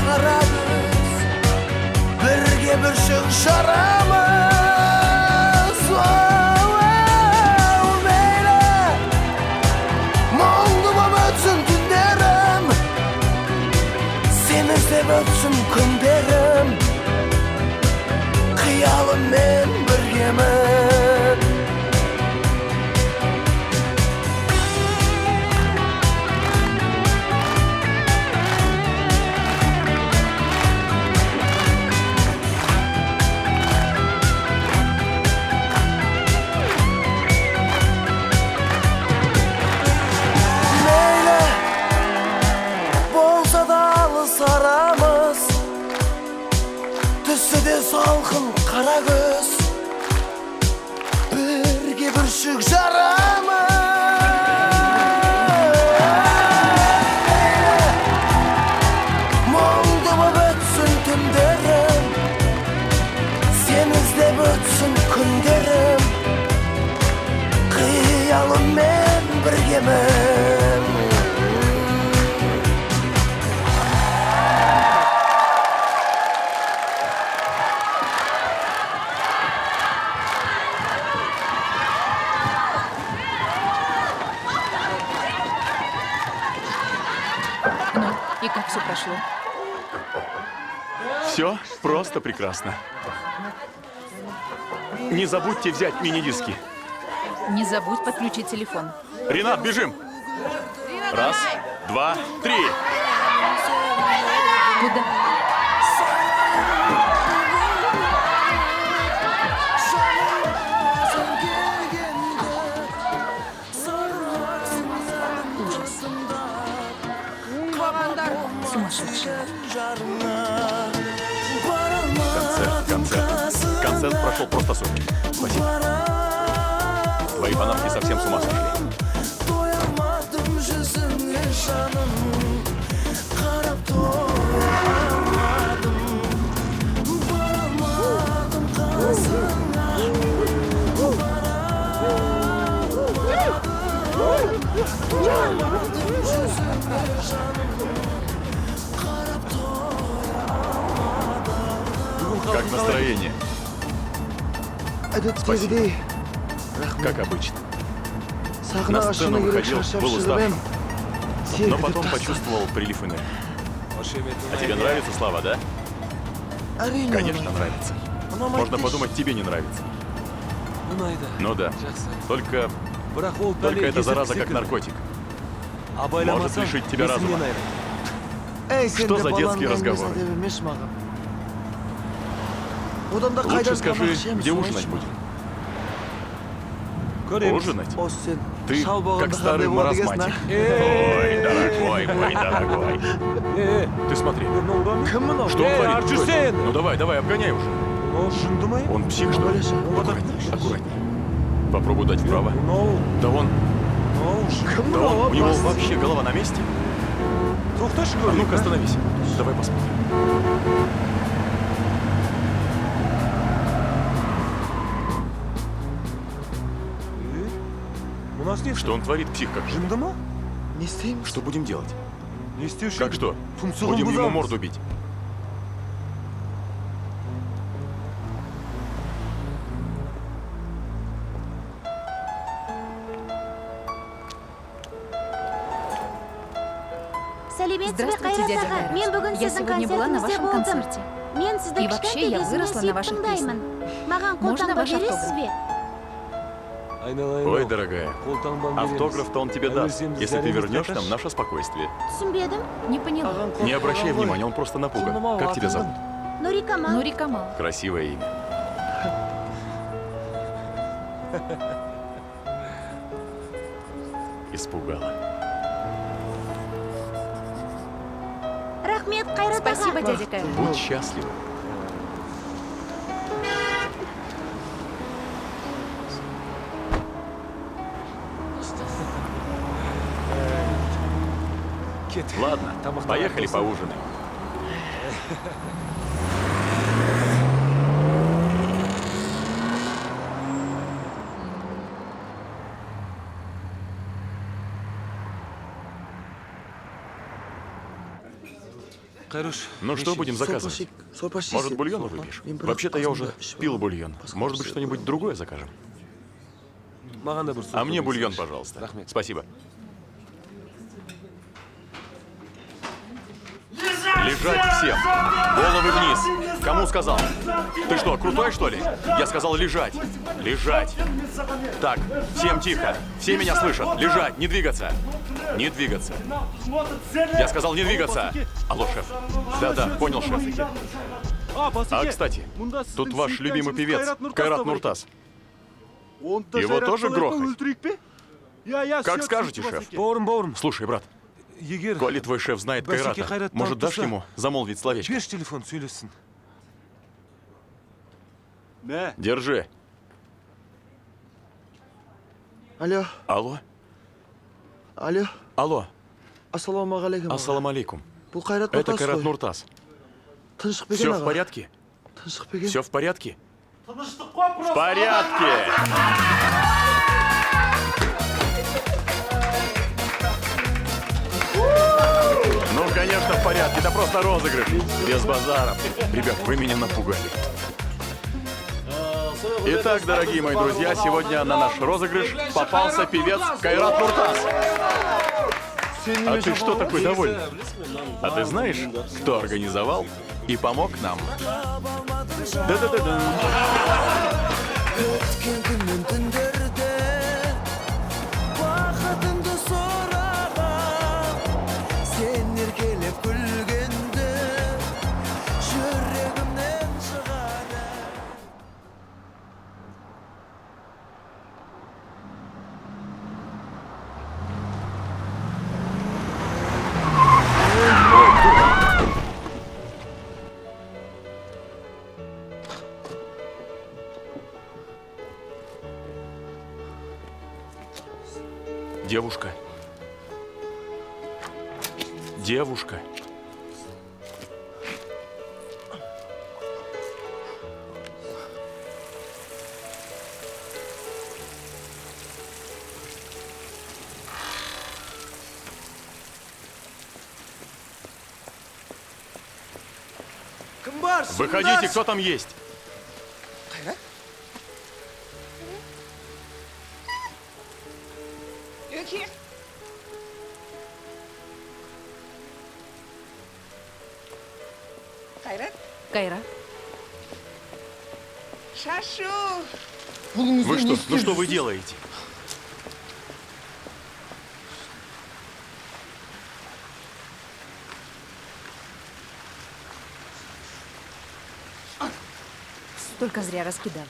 qara göz, birge bir şık şaramız. Meyle, moğluma ötsün tünderim, seni sev ötsün günderim, kıyalım men birgeme. Saramız, түсі де салқын қара көз, бірге бүршік жарамыз. Мұңды боп өтсін түндерім, сен іздеп өтсін күндерім, қиялыммен біргемін. И как все прошло? Все просто прекрасно. Не забудьте взять мини-диски. Не забудь подключить телефон. Ренат, бежим! Раз, два, три. Куда? Ужас. Сумасшедший. Концерт прошел просто супер. Спасибо. Твои фанатки совсем с ума сошли. Как настроение? Спасибо. Как обычно. На сцену выходил, был уставшим, но потом почувствовал прилив энергии. А тебе нравится, Слава, да? Конечно, нравится. Можно подумать, тебе не нравится. Ну да. Только эта зараза как наркотик. Может лишить тебя разума. Что за детские разговоры? Лучше скажи, где ужинать будем? Ужинать? Ты как старый маразматик. Ой, дорогой мой, дорогой. Ты смотри. Что он творит? Ну давай, обгоняй уже. Он псих, что ли? Аккуратней. Попробуй дать вправо. Да он, у него вообще голова на месте. А ну-ка остановись. Давай посмотрим. Что он творит, псих как же? Что будем делать? Как что? Будем ему морду бить. Здравствуйте, дядя Кайрат. Я сегодня была на вашем концерте. И вообще я выросла на ваших песнях. Можно ваш автограф? Ой, дорогая, автограф-то он тебе даст, если ты вернешь нам наше спокойствие. Не поняла. Не обращай внимания, он просто напуган. Как тебя зовут? Нури Камал. Красивое имя. Испугала. Спасибо, дядя Кайрат. Будь счастлива. Ладно, поехали поужинаем. Ну что будем заказывать? Может, бульона выпьешь? Вообще-то я уже пил бульон. Может быть, что-нибудь другое закажем? А мне бульон, пожалуйста. Спасибо. Лежать всем! Головы вниз! Кому сказал? Ты что, крутой, что ли? Я сказал лежать! Лежать! Так, всем тихо! Все меня слышат! Лежать! Не двигаться! Не двигаться! Я сказал не двигаться! Алло, шеф! Да-да, понял, шеф. А, кстати, тут ваш любимый певец, Кайрат Нуртас. Его тоже грохать? Как скажете, шеф. Слушай, брат, коли твой шеф знает Кайрата, может, дашь ему замолвить словечко? Держи. Алло. Алло? Алло. Алло. Ассаламу алейкум. Ассаламу алейкум. Это Кайрат Нуртас. Все в порядке? Все в порядке? В порядке! Ну, конечно, в порядке. Это просто розыгрыш. Без базаров. Ребят, вы меня напугали. Итак, дорогие мои друзья, сегодня на наш розыгрыш попался певец Кайрат Нуртас. А ты что такой довольный? А ты знаешь, кто организовал и помог нам? Да-да-да-да. Өткен күннен түндерде бақытымды сұрағам, сен еркелеп күлгенде жүрегімнен шығады. Девушка. Девушка. Выходите, кто там есть? Кайрат, Вы что? Ну что вы делаете? только зря раскидала.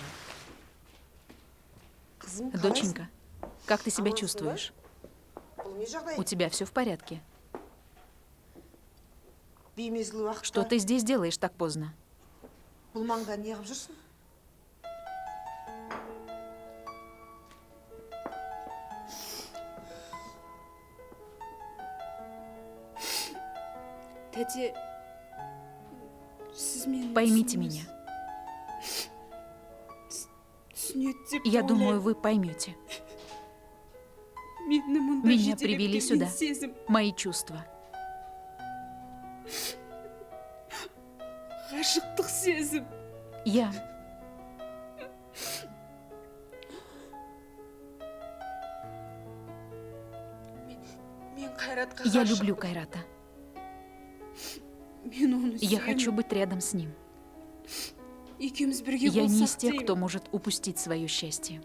Доченька, как ты себя чувствуешь? У тебя все в порядке? Что ты здесь делаешь так поздно? Поймите меня. Я думаю, вы поймете. Меня привели сюда мои чувства. Я люблю Кайрата. Я хочу быть рядом с ним. Я не из тех, кто может упустить свое счастье.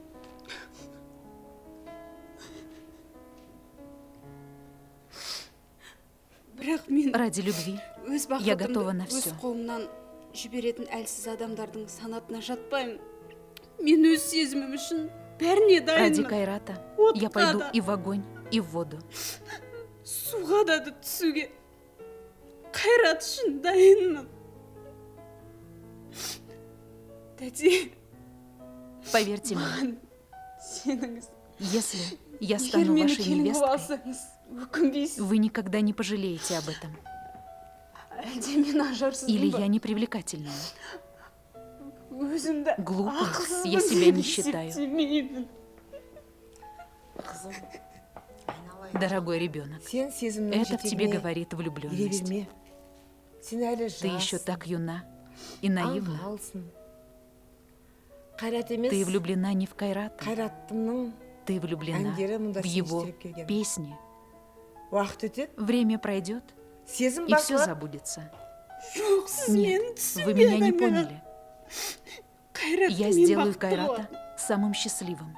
Ради любви я готова на все. Ради Кайрата я пойду и в огонь, и в воду. Поверьте мне, если я стану вашей невесткой, вы никогда не пожалеете об этом. Или я непривлекательная. Глупой я себя не считаю. Дорогой ребенок, это в тебе говорит влюбленность. Ты еще так юна и наивна. Ты влюблена не в Кайрата. Ты влюблена в его песни. Время пройдет, и все забудется. Нет, вы меня не поняли. Я сделаю Кайрата самым счастливым.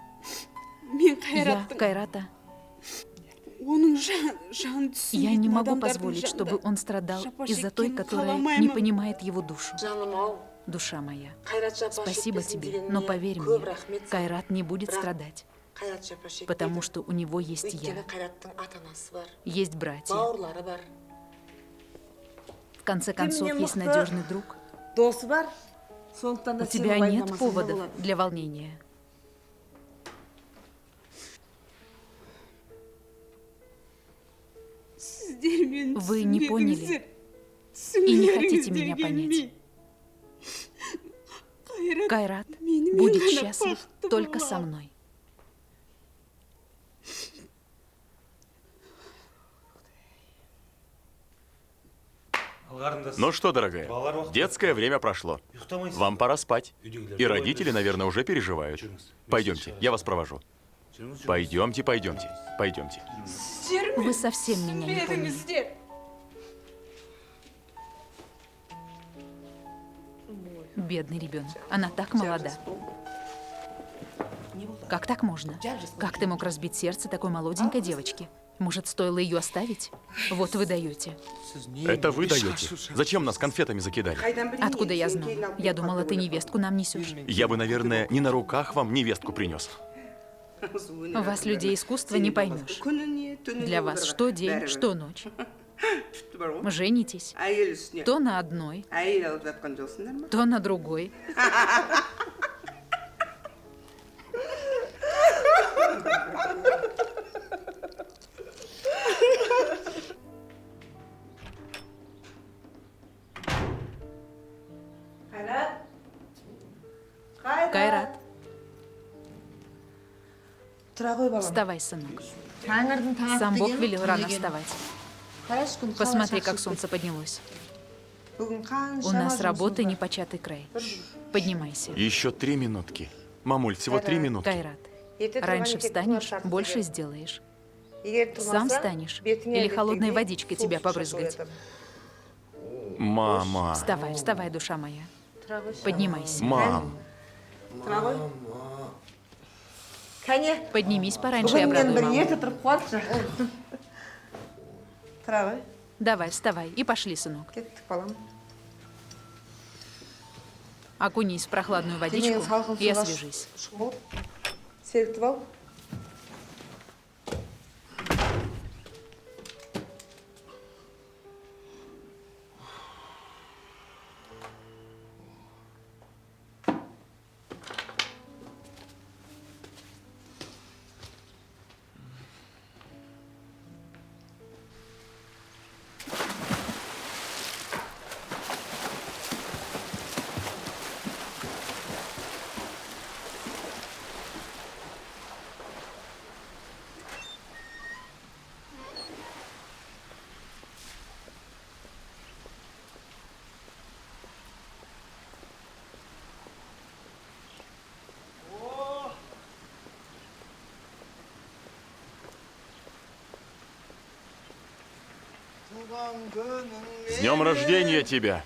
Я Кайрата. Я не могу позволить, чтобы он страдал из-за той, которая не понимает его душу. Душа моя, спасибо тебе, но поверь мне, Кайрат не будет страдать, потому что у него есть я, есть братья. В конце концов, есть надежный друг. У тебя нет поводов для волнения. Вы не поняли и не хотите меня понять. Кайрат будет счастлив только со мной. Ну что, дорогая, детское время прошло. Вам пора спать. И родители, наверное, уже переживают. Пойдемте, я вас провожу. Пойдемте, пойдемте, пойдемте. Вы совсем меня не поняли. Бедный ребенок. Она так молода. Как так можно? Как ты мог разбить сердце такой молоденькой девочки? Может, стоило ее оставить? Вот вы даете. Это вы даете? Зачем нас конфетами закидали? Откуда я знала? Я думала, ты невестку нам несешь. Я бы, наверное, не на руках вам невестку принес. Вас, людей искусства, не поймешь. Для вас что день, что ночь. Женитесь. То на одной, то на другой. Кайрат. Вставай, сынок. Сам Бог велел рано вставать. Посмотри, как солнце поднялось. У нас работы непочатый край. Поднимайся. Еще 3 минутки. Мамуль, всего 3 минутки. Кайрат, раньше встанешь, больше сделаешь. Сам встанешь или холодной водичкой тебя побрызгать? Мама. Вставай, вставай, душа моя. Поднимайся. Мам. Поднимись пораньше и обрадуй маму. Давай, вставай и пошли, сынок. Окунись в прохладную водичку и освежись. С днем рождения тебя!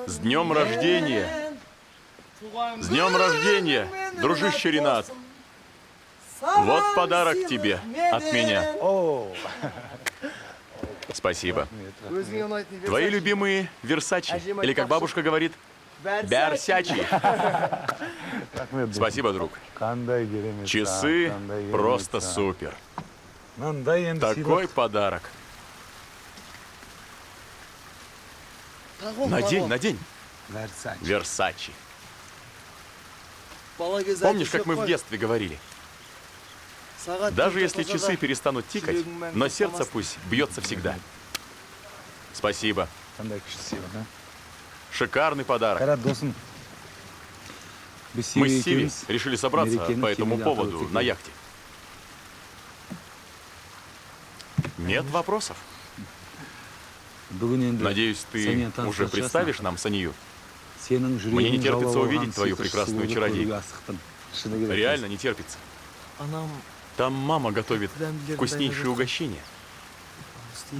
С днем рождения! С днем рождения, дружище Ренат! Вот подарок тебе от меня. Спасибо. Твои любимые Версачи, или, как бабушка говорит, Берсячи. Спасибо, друг. Часы просто супер. Такой подарок. Надень, надень. Версачи. Помнишь, как мы в детстве говорили? Даже если часы перестанут тикать, но сердце пусть бьется всегда. Спасибо. Шикарный подарок. Мы с Сиви решили собраться по этому поводу на яхте. Нет вопросов. Надеюсь, ты уже представишь нам Санию? Мне не терпится увидеть твою прекрасную чародейку. Реально не терпится. Там мама готовит вкуснейшие угощения.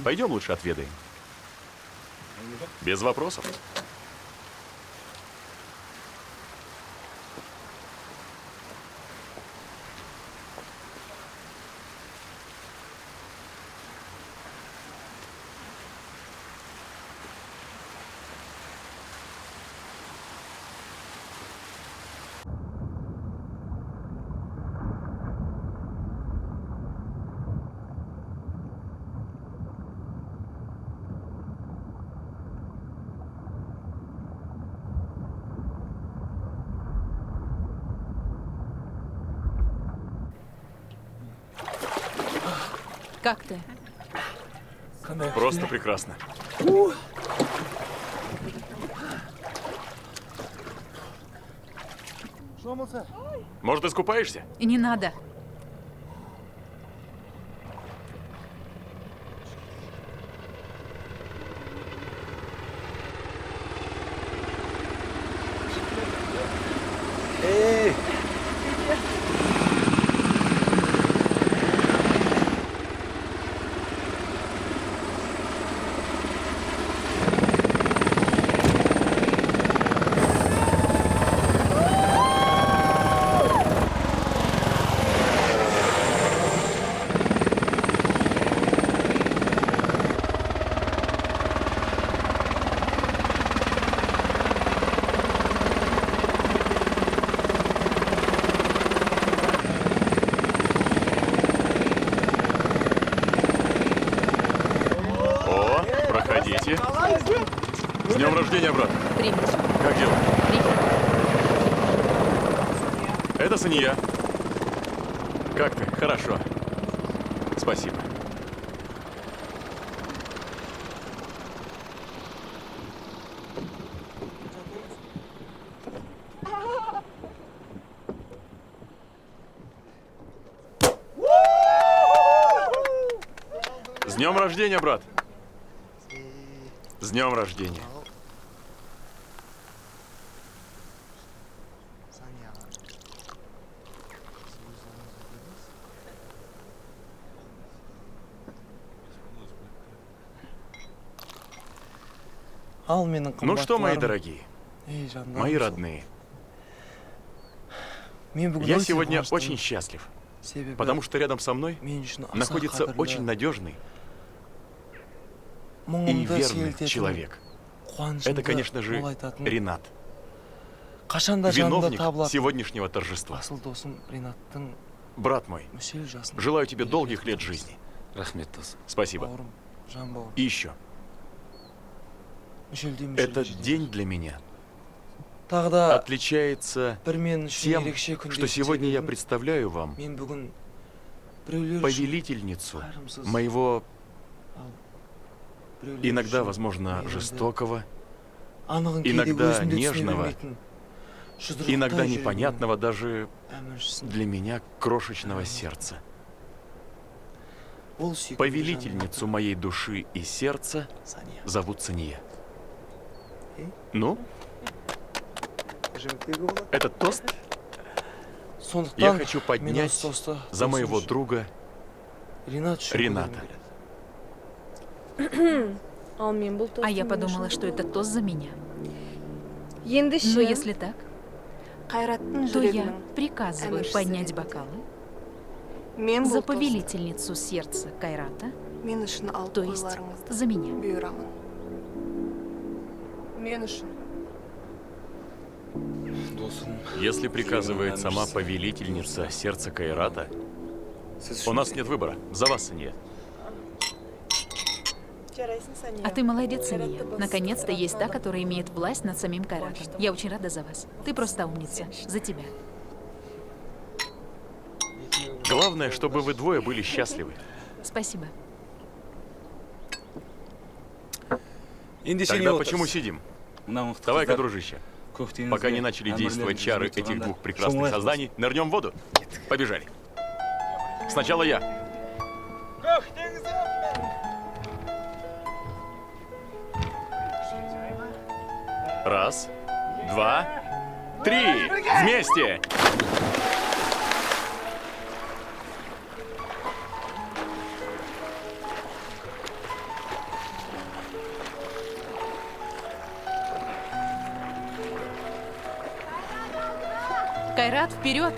Пойдем лучше отведаем. Без вопросов. Как ты? Просто прекрасно. Может, искупаешься? Не надо. Эй! Проходите. С днем рождения, брат. Привет. Как дела? Привет. Это Сания. Как ты? Хорошо. Спасибо. С днем рождения, брат. С днем рождения. Ну что, мои дорогие, мои родные, я сегодня очень счастлив, потому что рядом со мной находится очень надежный и верный человек. Это, конечно же, Ринат, виновник сегодняшнего торжества. Брат мой, желаю тебе долгих лет жизни. Спасибо. И еще. Этот день для меня отличается тем, что сегодня я представляю вам повелительницу моего, иногда, возможно, жестокого, иногда нежного, иногда непонятного даже для меня крошечного сердца. Повелительницу моей души и сердца зовут Сания. Ну, этот тост я хочу поднять за моего друга Рената. А я подумала, что это тост за меня. Но если так, то я приказываю поднять бокалы за повелительницу сердца Кайрата, то есть за меня. Если приказывает сама повелительница сердца Кайрата, у нас нет выбора. За вас, Сания. А ты молодец, Сания. Наконец-то есть та, которая имеет власть над самим Кайратом. Я очень рада за вас. Ты просто умница. За тебя. Главное, чтобы вы двое были счастливы. Спасибо. Тогда почему сидим? Давай-ка, дружище, пока не начали действовать чары этих двух прекрасных созданий, нырнем в воду. Побежали. Сначала я. Раз, два, три. Вместе. Кайрат, вперед!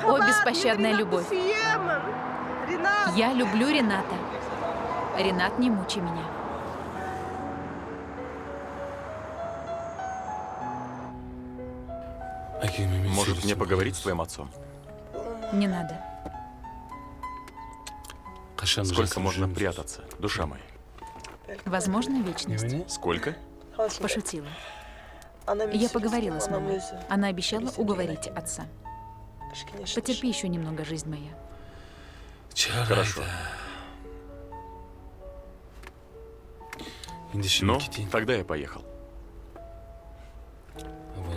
О, беспощадная любовь. Я люблю Рената. Ренат, не мучи меня. Может, мне поговорить с твоим отцом? Не надо. Сколько можно прятаться, душа моя? Возможно, вечность. Сколько? Пошутила. Я поговорила с мамой. Она обещала уговорить отца. Потерпи еще немного, жизнь моя. Хорошо. Ну, тогда я поехал.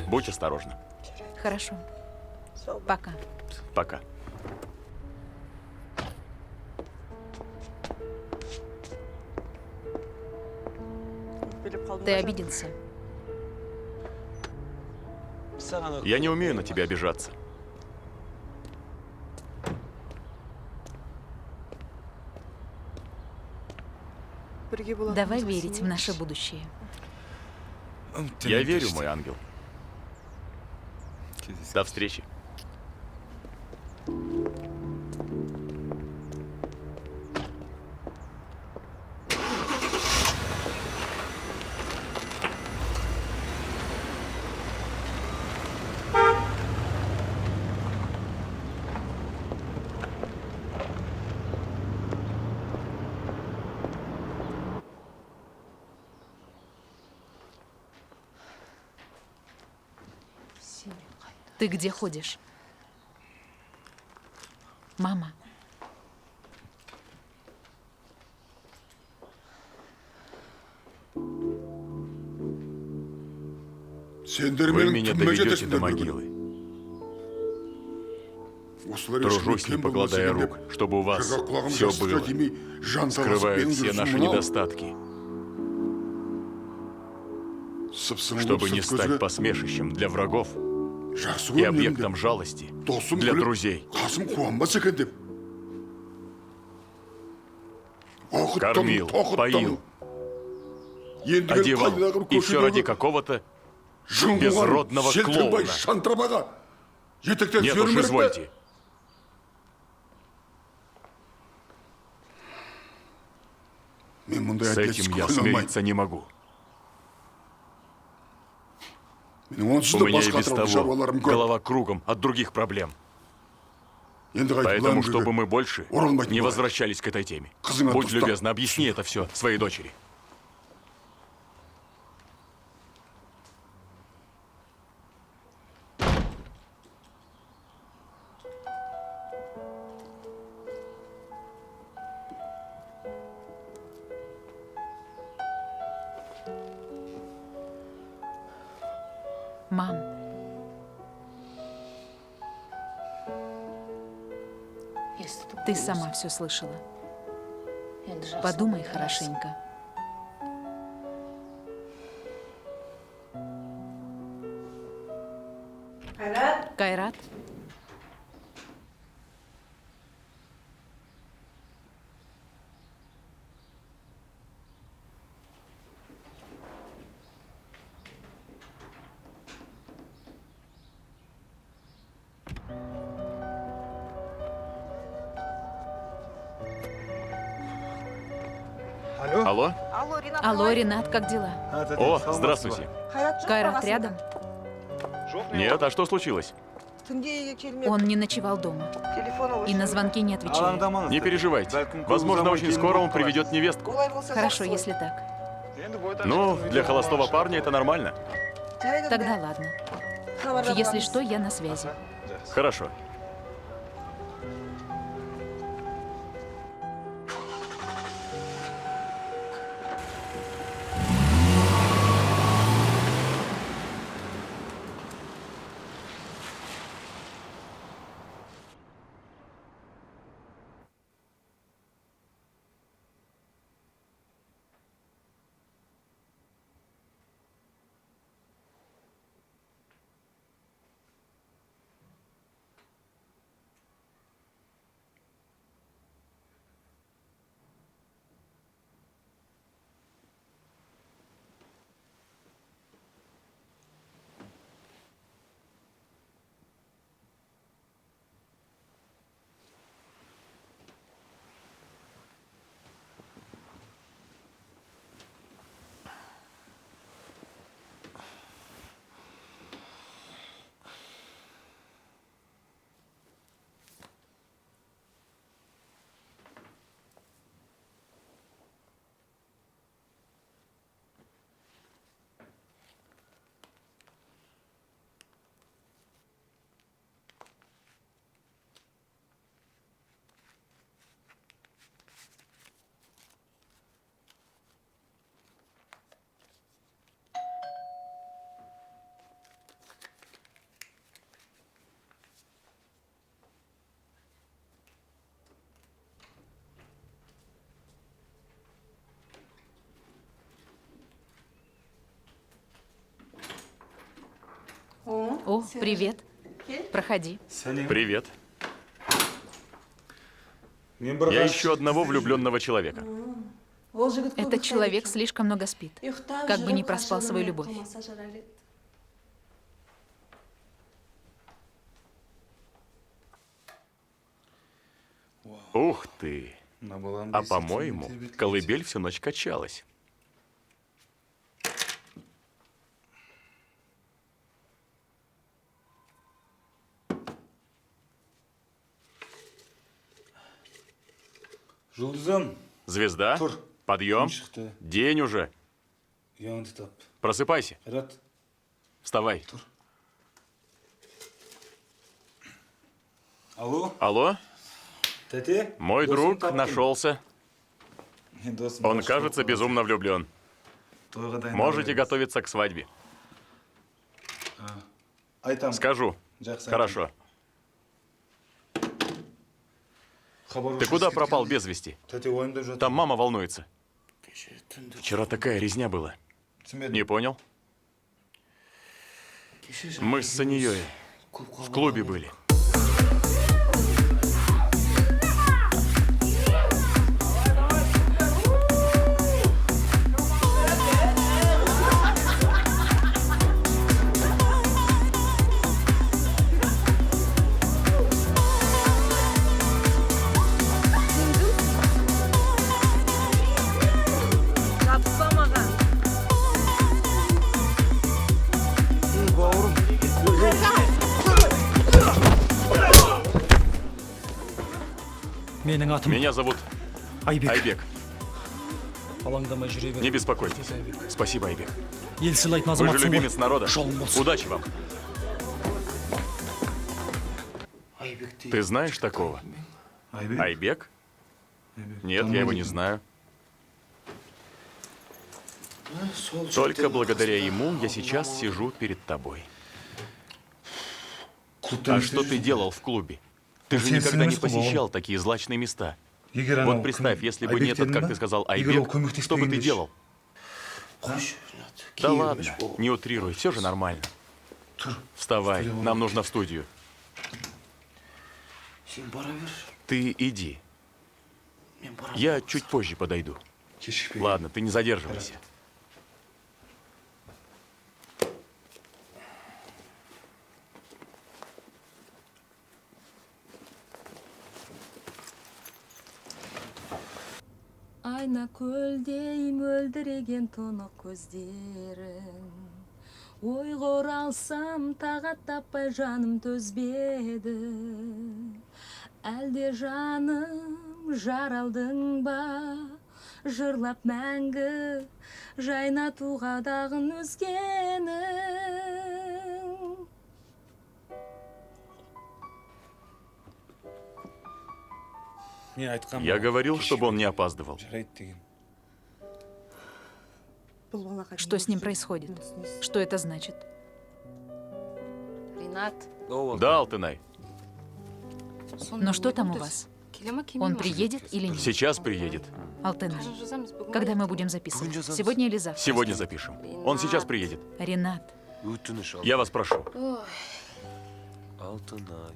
Будь осторожна. Хорошо. Пока. Пока. Ты обиделся? Я не умею на тебя обижаться. Давай верить в наше будущее. Я верю, мой ангел. До встречи. Ты где ходишь? Мама. Вы меня доведете до могилы. Тружусь, не покладая рук, чтобы у вас все было. Скрываю все наши недостатки, чтобы не стать посмешищем для врагов и объектом жалости для друзей. Кормил, поил, одевал, и все ради какого-то безродного клоуна. Нет уж, извольте. С этим я смириться не могу. У меня и без того голова кругом от других проблем. Поэтому, чтобы мы больше не возвращались к этой теме, будь любезна, объясни это все своей дочери. Мам. Ты сама все слышала. Подумай хорошенько. Кайрат? Алло? Алло, Ренат, как дела? О, здравствуйте. Кайрат рядом? Нет, а что случилось? Он не ночевал дома и на звонки не отвечает. Не переживайте. Возможно, очень скоро он приведет невестку. Хорошо, если так. Ну, для холостого парня это нормально. Тогда ладно. Если что, я на связи. Хорошо. О, привет. Проходи. Привет. Я ищу одного влюбленного человека. Этот человек слишком много спит, как бы не проспал свою любовь. Ух ты. А по-моему, колыбель всю ночь качалась. Звезда, подъем, день уже. Просыпайся. Вставай. Алло? Мой друг нашелся. Он, кажется, безумно влюблен. Можете готовиться к свадьбе. Скажу. Хорошо. Ты куда пропал без вести? Там мама волнуется. Вчера такая резня была. Не понял? Мы с Саньей в клубе были. Меня зовут Айбек. Не беспокойтесь. Спасибо, Айбек. Вы же любимец народа. Удачи вам. Ты знаешь такого? Айбек? Нет, я его не знаю. Только благодаря ему я сейчас сижу перед тобой. А что ты делал в клубе? Ты же никогда не посещал такие злачные места. Вот представь, если бы не этот, как ты сказал, Айбек, что бы ты делал? Да ладно, не утрируй, все же нормально. Вставай, нам нужно в студию. Ты иди. Я чуть позже подойду. Ладно, ты не задерживайся. Айна көлдей мөлдіреген тұнық көздерін Ойға оралсам тағат таппай жаным төзбеді. Әлде жаным жаралдың ба, жырлап мәңгі жайнатуға дағын өзгенің. Я говорил, чтобы он не опаздывал. Что с ним происходит? Что это значит? Ринат. Да, Алтынай. Но что там у вас? Он приедет или нет? Сейчас приедет. Алтынай, когда мы будем записывать? Сегодня или завтра? Сегодня запишем. Он сейчас приедет. Ринат, Я вас прошу. Алтынай.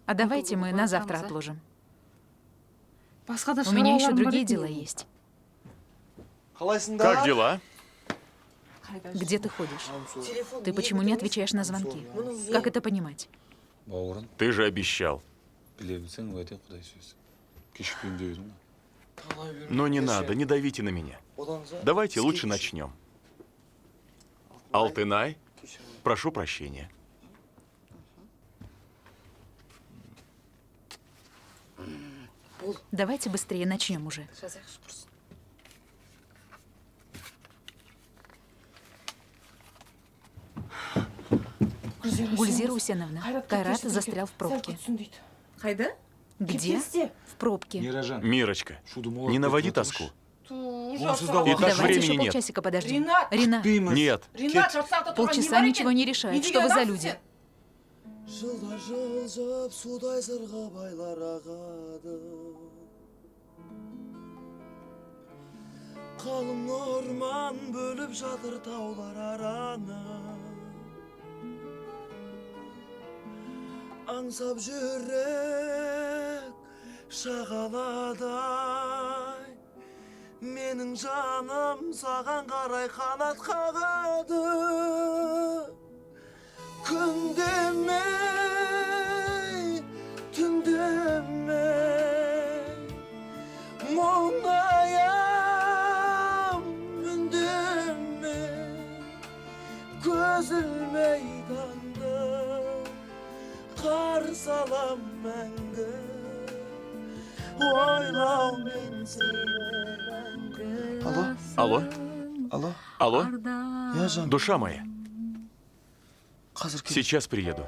а давайте мы на завтра отложим. У меня еще другие дела есть. Как дела? Где ты ходишь? Ты почему не отвечаешь на звонки? Как это понимать? Ты же обещал. Но не надо, не давите на меня. Давайте лучше начнем. Алтынай, прошу прощения. Давайте быстрее начнем уже. Гульзира Усеновна, Кайрат застрял в пробке. Где? В пробке. Мирочка, не наводи тоску. И так Давайте времени еще нет. полчасика подождем. Ринат, Нет. полчаса ничего не решает. Что вы за люди? Жылдар жылжып судай сырға байлар ағады. Қалың орман бөліп жатыр таулар араны. Аңсап жүрек шағаладай. Менің жаным саған қарай қанат қағады. Күн демей, түн демей, мұңаям үндемей, көз ілмей таңды, қарсы алам мәңгі, ойлаумен сені мәңгі. Алло? Алло? Алло? Я жан. Душа моя, Қазір кел. сейчас приеду.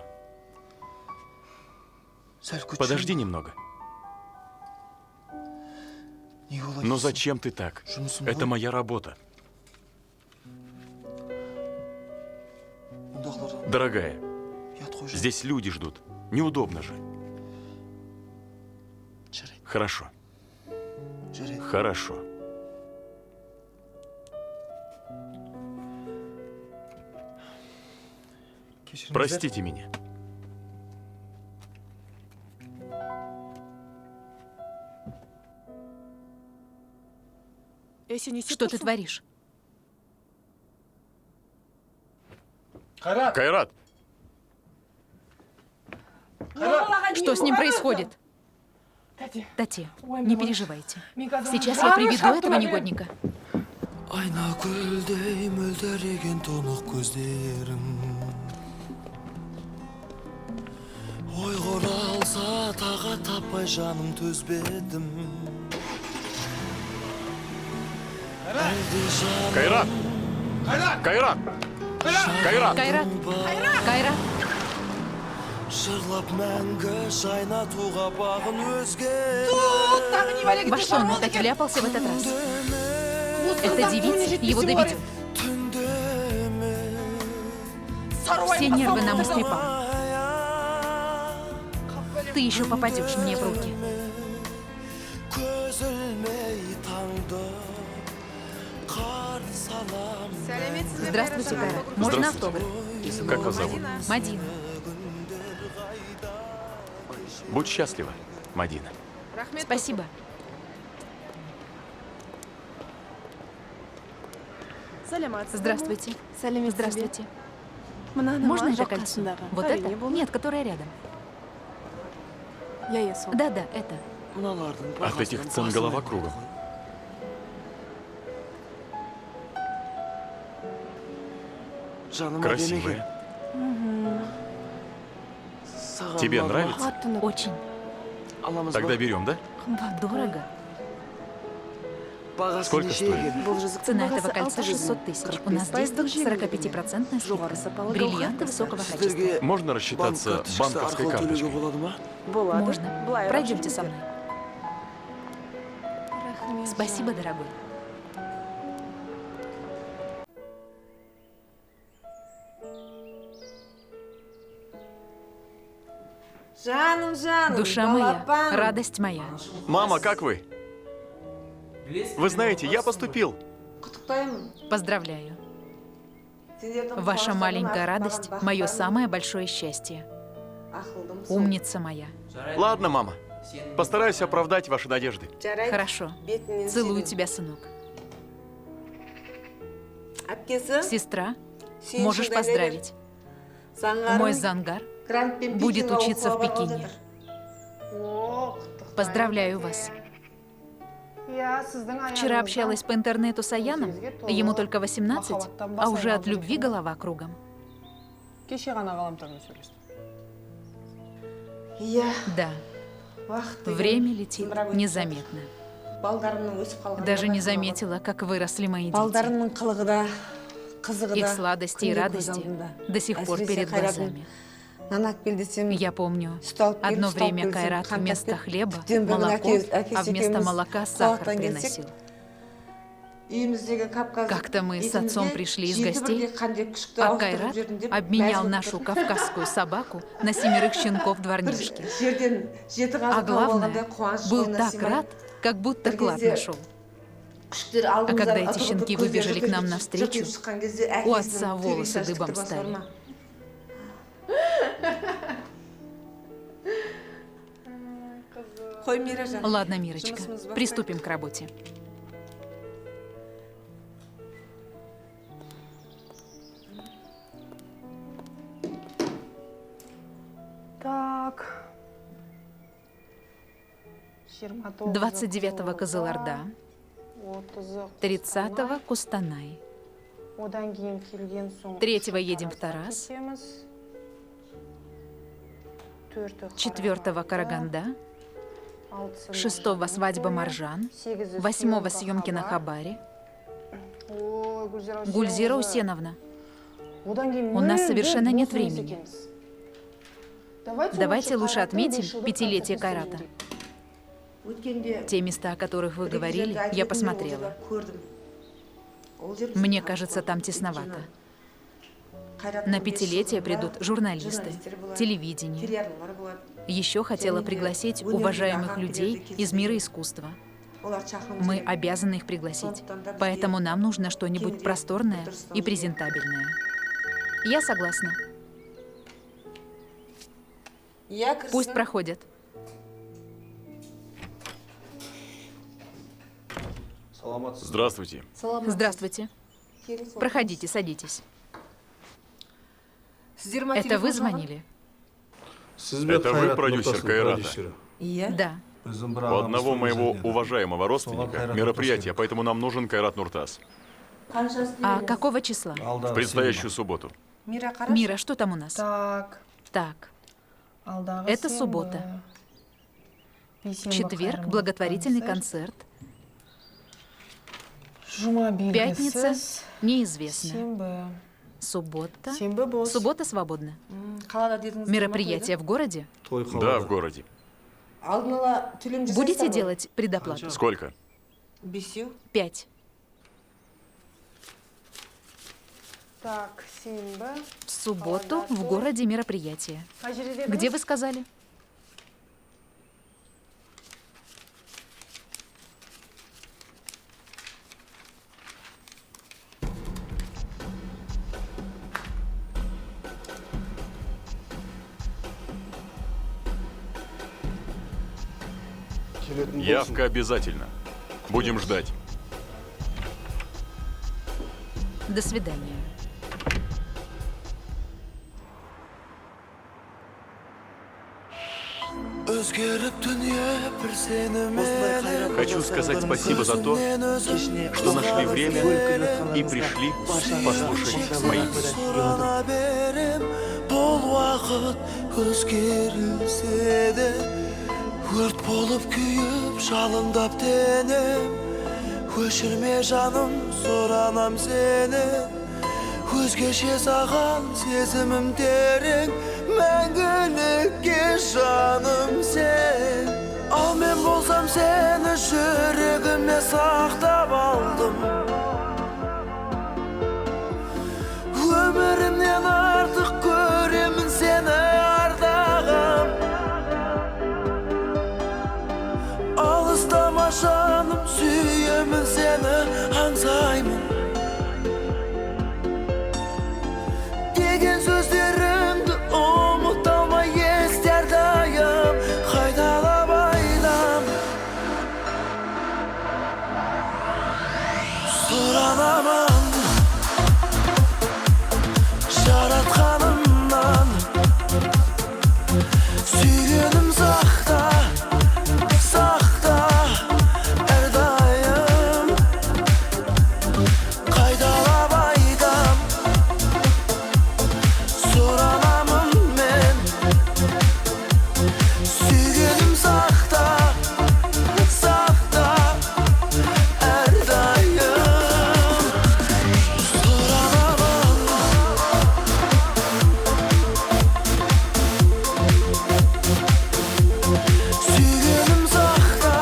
Подожди немного. Но зачем ты так? Это моя работа. Дорогая, здесь люди ждут. Неудобно же. Хорошо. Хорошо. Простите меня. Что ты творишь? Кайрат! Что с ним происходит? Тати, не переживайте. Сейчас я приведу этого негодника. Айна гүлдей мөлдіреген тұнық көздерің. Ойға оралса тағат таппай жаным төзбедім. Кайрат! Кайрат! Кайрат! Кайрат! Кайрат! Жырлап мәңгі жайнатуға бағын өзге. Во что он опять вляпался в этот раз? Эта девица его доведет. Все нервы нам истрепал. Ты еще попадешь мне в руки. Здравствуйте, Кайрат. Можно автограф? Как вас зовут? Мадина. Будь счастлива, Мадина. Спасибо. Здравствуйте. Здравствуйте. Можно это кольцо? Вот это? Нет, которое рядом. Да, это. От этих цен голова кругом. Красивая. Тебе нравится? Очень. Тогда берем, да? Дорого. Сколько стоит? Цена этого кольца 600 тысяч. У нас действует 45% скидка. Бриллианты высокого качества. Можно рассчитаться банковской карточкой? Можно. Пройдемте со мной. Спасибо, дорогой. Душа моя, радость моя. Мама, как вы? Вы знаете, я поступил. Поздравляю. Ваша маленькая радость – мое самое большое счастье. Умница моя. Ладно, мама. Постараюсь оправдать ваши надежды. Хорошо. Целую тебя, сынок. Сестра, можешь поздравить. Мой Зангар будет учиться в Пекине. Поздравляю вас. Вчера общалась по интернету с Аяном. Ему только 18, а уже от любви голова кругом. Да. Время летит незаметно. Даже не заметила, как выросли мои дети. Их сладости и радости до сих пор перед глазами. Я помню, одно время Кайрат вместо хлеба – молоко, а вместо молока – сахар приносил. Как-то мы с отцом пришли из гостей, а Кайрат обменял нашу кавказскую собаку на 7 щенков дворняжки. А главное, был так рад, как будто клад нашел. А когда эти щенки выбежали к нам навстречу, у отца волосы дыбом стали. Ладно, Мирочка, приступим к работе. Так. 29-го Кызылорда, 30-го Кустанай, 3-го едем в Тарас, 4-го Караганда, 6-го свадьба Маржан, 8-го съемки на Хабаре. Гульзира Усеновна, у нас совершенно нет времени. Давайте лучше отметим 5-летие Кайрата. Те места, о которых вы говорили, я посмотрела. Мне кажется, там тесновато. На 5-летие придут журналисты, телевидение. Еще хотела пригласить уважаемых людей из мира искусства. Мы обязаны их пригласить, поэтому нам нужно что-нибудь просторное и презентабельное. Я согласна. Пусть проходят. Здравствуйте. Здравствуйте. Проходите, садитесь. Это вы звонили? Это вы продюсер Кайрата? Да. У одного моего уважаемого родственника мероприятие, поэтому нам нужен Кайрат Нуртас. А какого числа? В предстоящую субботу. Мира, что там у нас? Так. Так, это суббота. В четверг благотворительный концерт. Пятница неизвестно. Суббота. Суббота свободна. Мероприятие в городе? Да, в городе. Будете делать предоплату? Сколько? 5. Так, В субботу в городе мероприятие. Где вы сказали? Явка обязательно. Будем ждать. До свидания. Хочу сказать спасибо за то, что нашли время и пришли послушать мои мысли. Өрт болып күйіп, жалындап денем, өшірме жаным, соранам сені. Өзгеше саған сезімім терең, мәңгілікке жаным сен. Ал мен болсам сені жүрегіме сақтап алдым. Өмірімнен артық көремін сені ардағым. Алыстама жаным, сүйемін сені, аңсаймын. Деген сөздеріңді ұмыта алмай есте әрдайым, қайталап айтам. Сұранамын жаратқанымнан, сүйгенім сақта, сақта әрдайым. Қайталап айтам, сұранамын мен, сүйгенім сақта, сақта әрдайым. Сүйгенім сақта.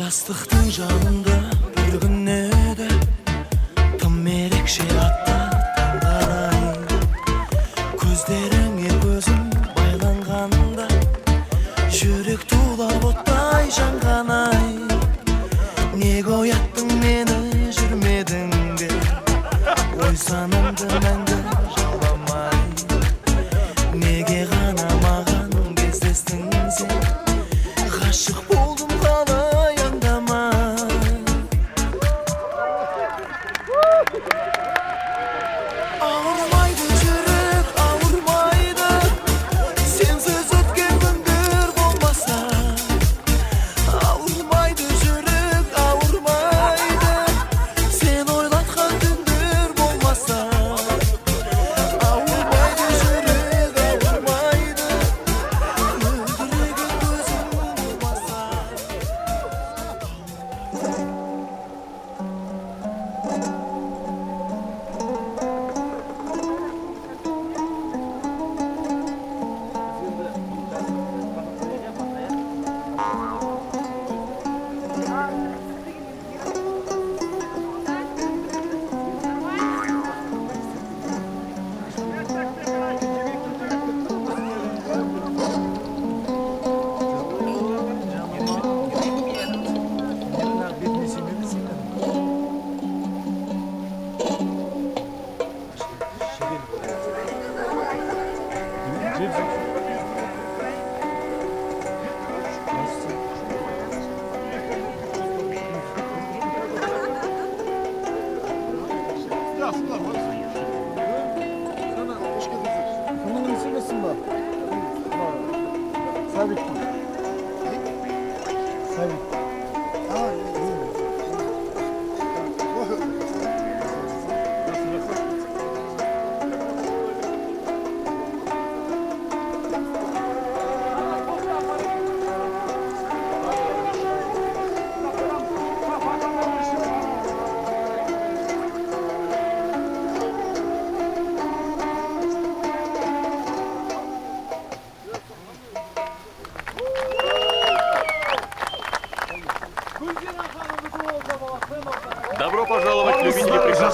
Жастықтың жанында бір күн еді, тым ерекше атты таңдарай. Көздеріңе көзім байланғанда, жүрек тулап оттай жанған-ай. Неге ояттың мені жүрмедің бе, ой санымды мәңгі жауламай. Неге ғана маған кездестің сен, ғашық болдым қалай аңдамай. Ауырмайды жүрек, ауырмайды, сенсіз өткен күндер болмаса. Ауырмайды жүрек, ауырмайды, сен ойлатқан күндер болмаса. Ауырмайды жүрек, ауырмайды, мөлдіреген көзің болмаса.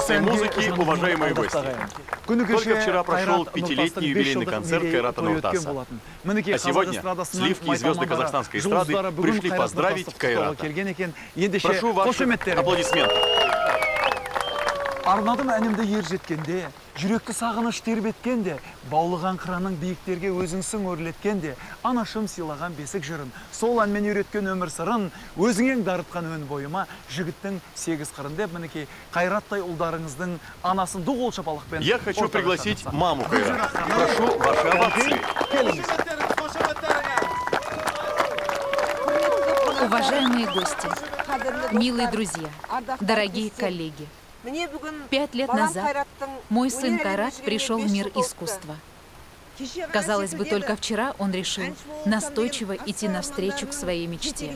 этой музыки, уважаемые гости. Только вчера прошел 5-летний юбилейный концерт Кайрата Нуртаса. А сегодня сливки и звезды казахстанской эстрады пришли поздравить Кайрата. Прошу ваших аплодисментов. Арнадым әнімді ер жеткенде, жүректі сағыныш тербеткенде, баулыған қыраның биіктерге өзіңсің өрлеткенде, анашым сыйлаған бесік жырын, сол әнмен үйреткен өмір сырын, өзіңең дарытқан өн бойыма, жігіттің 8 қырын деп, мінекей Қайраттай ұлдарыңыздың анасын ду қол шапалақпен. Я хочу пригласить маму Кайрата. Прошу ваши овации. Уважаемые гости, милые друзья, дорогие коллеги, 5 лет назад мой сын Кайрат пришел в мир искусства. Казалось бы, только вчера он решил настойчиво идти навстречу к своей мечте.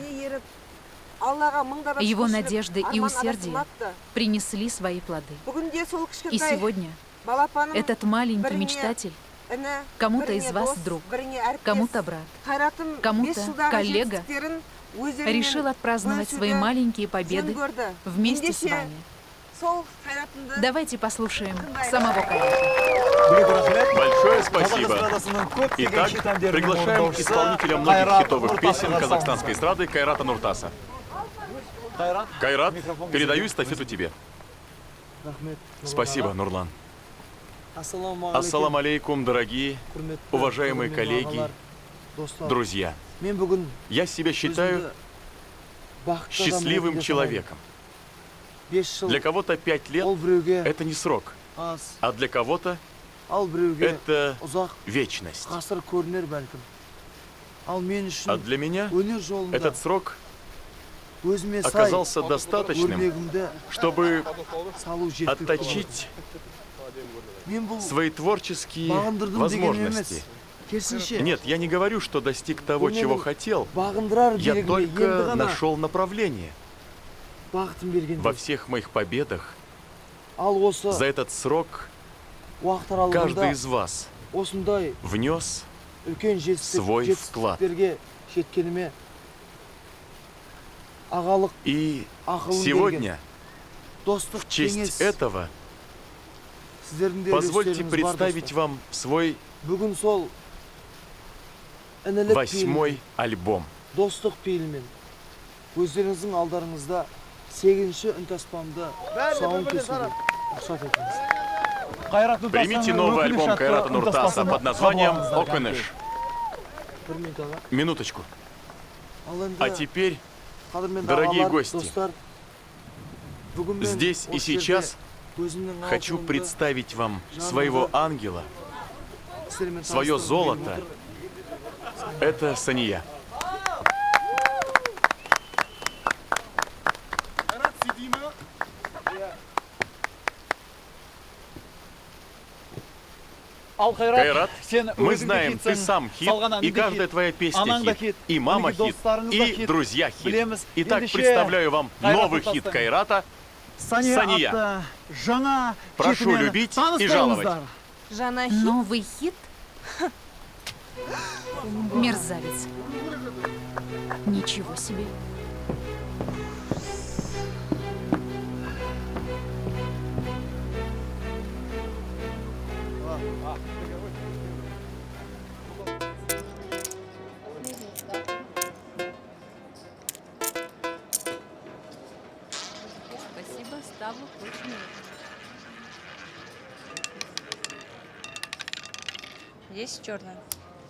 Его надежды и усердие принесли свои плоды. И сегодня этот маленький мечтатель кому-то из вас друг, кому-то брат, кому-то коллега решил отпраздновать свои маленькие победы вместе с вами. Давайте послушаем самого Кайрата. Большое спасибо. Итак, приглашаем исполнителя многих хитовых песен казахстанской эстрады Кайрата Нуртаса. Кайрат, передаю эстафету тебе. Спасибо, Нурлан. Ассаламу алейкум, дорогие, уважаемые коллеги, друзья. Я себя считаю счастливым человеком. Для кого-то 5 лет – это не срок, а для кого-то это вечность. А для меня этот срок оказался достаточным, чтобы отточить свои творческие возможности. Нет, я не говорю, что достиг того, чего хотел. Я только нашел направление. Во всех моих победах за этот срок каждый из вас внес свой вклад. И сегодня, в честь этого, позвольте представить вам свой 8-й альбом. 8-ші үнтаспамды сауын кесуге рұқсат етіңіз. Примите новый альбом Кайрата Нуртаса под названием «Окуныш». Минуточку. А теперь, дорогие гости, здесь и сейчас хочу представить вам своего ангела, свое золото. Это Сания. Кайрат, мы знаем, ты сам хит, и каждая твоя песня хит, и мама хит, и друзья хит. Итак, представляю вам новый хит Кайрата «Сания». Прошу любить и жаловать. Новый хит? Мерзавец. Ничего себе. Спасибо, ставлю очень. Здесь черная.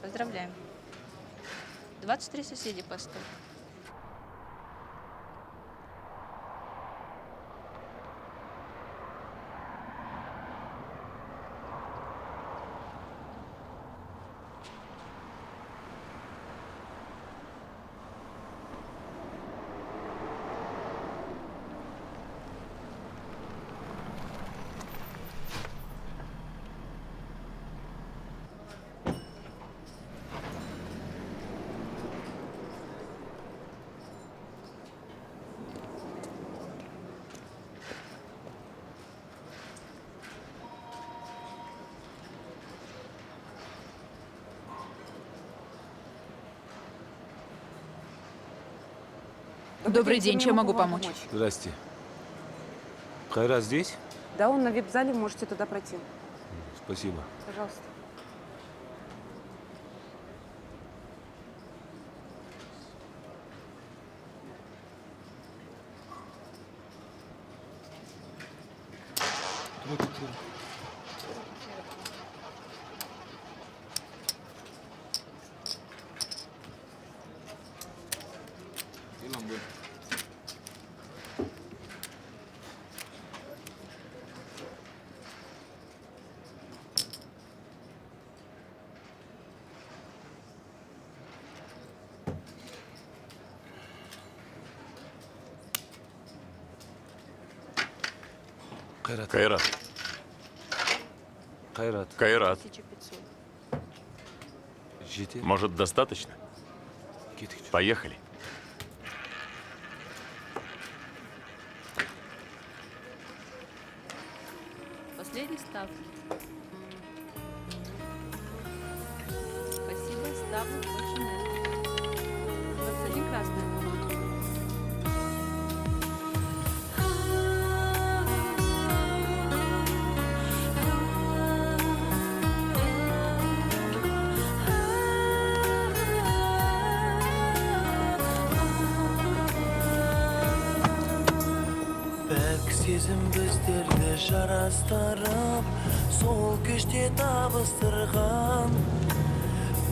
Поздравляем. 23 соседей поставь. Добрый день, чем могу помочь? Здрасте. Кайрат здесь? Да, он на вип-зале, можете туда пройти. Спасибо. Пожалуйста. Кайрат. Кайрат. 1500. Может, достаточно? Поехали. Последний ставки. Спасибо, ставок больше нет. 21 красная. Сезім біздерді жарастырып, сол кеште табыстырған.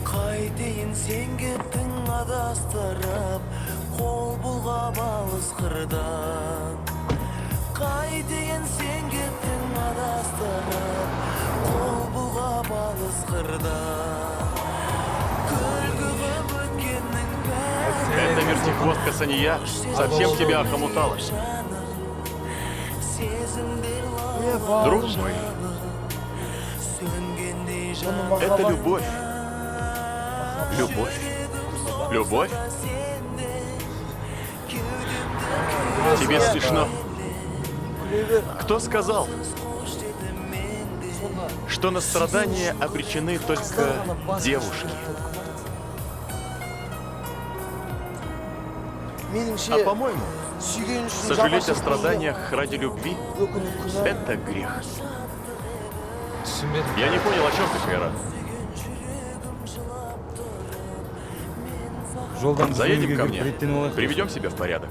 Қайтейін сен кеттің адастырып, қол бұлғап алыс қырдан. Қайтейін сен кеттің адастырып, қол бұлғап алыс қырдан. Күлкі қып өткеннің бәрі. Эта вертихвостка Сания совсем тебя охомутала. Друг мой, это любовь. Любовь? Любовь? Тебе смешно? Кто сказал, что на страдания обречены только девушки? А по-моему, сожалеть о страданиях ради любви – это грех. Я не понял, о чем ты, Кайрат. Заедем ко мне, приведем себя в порядок.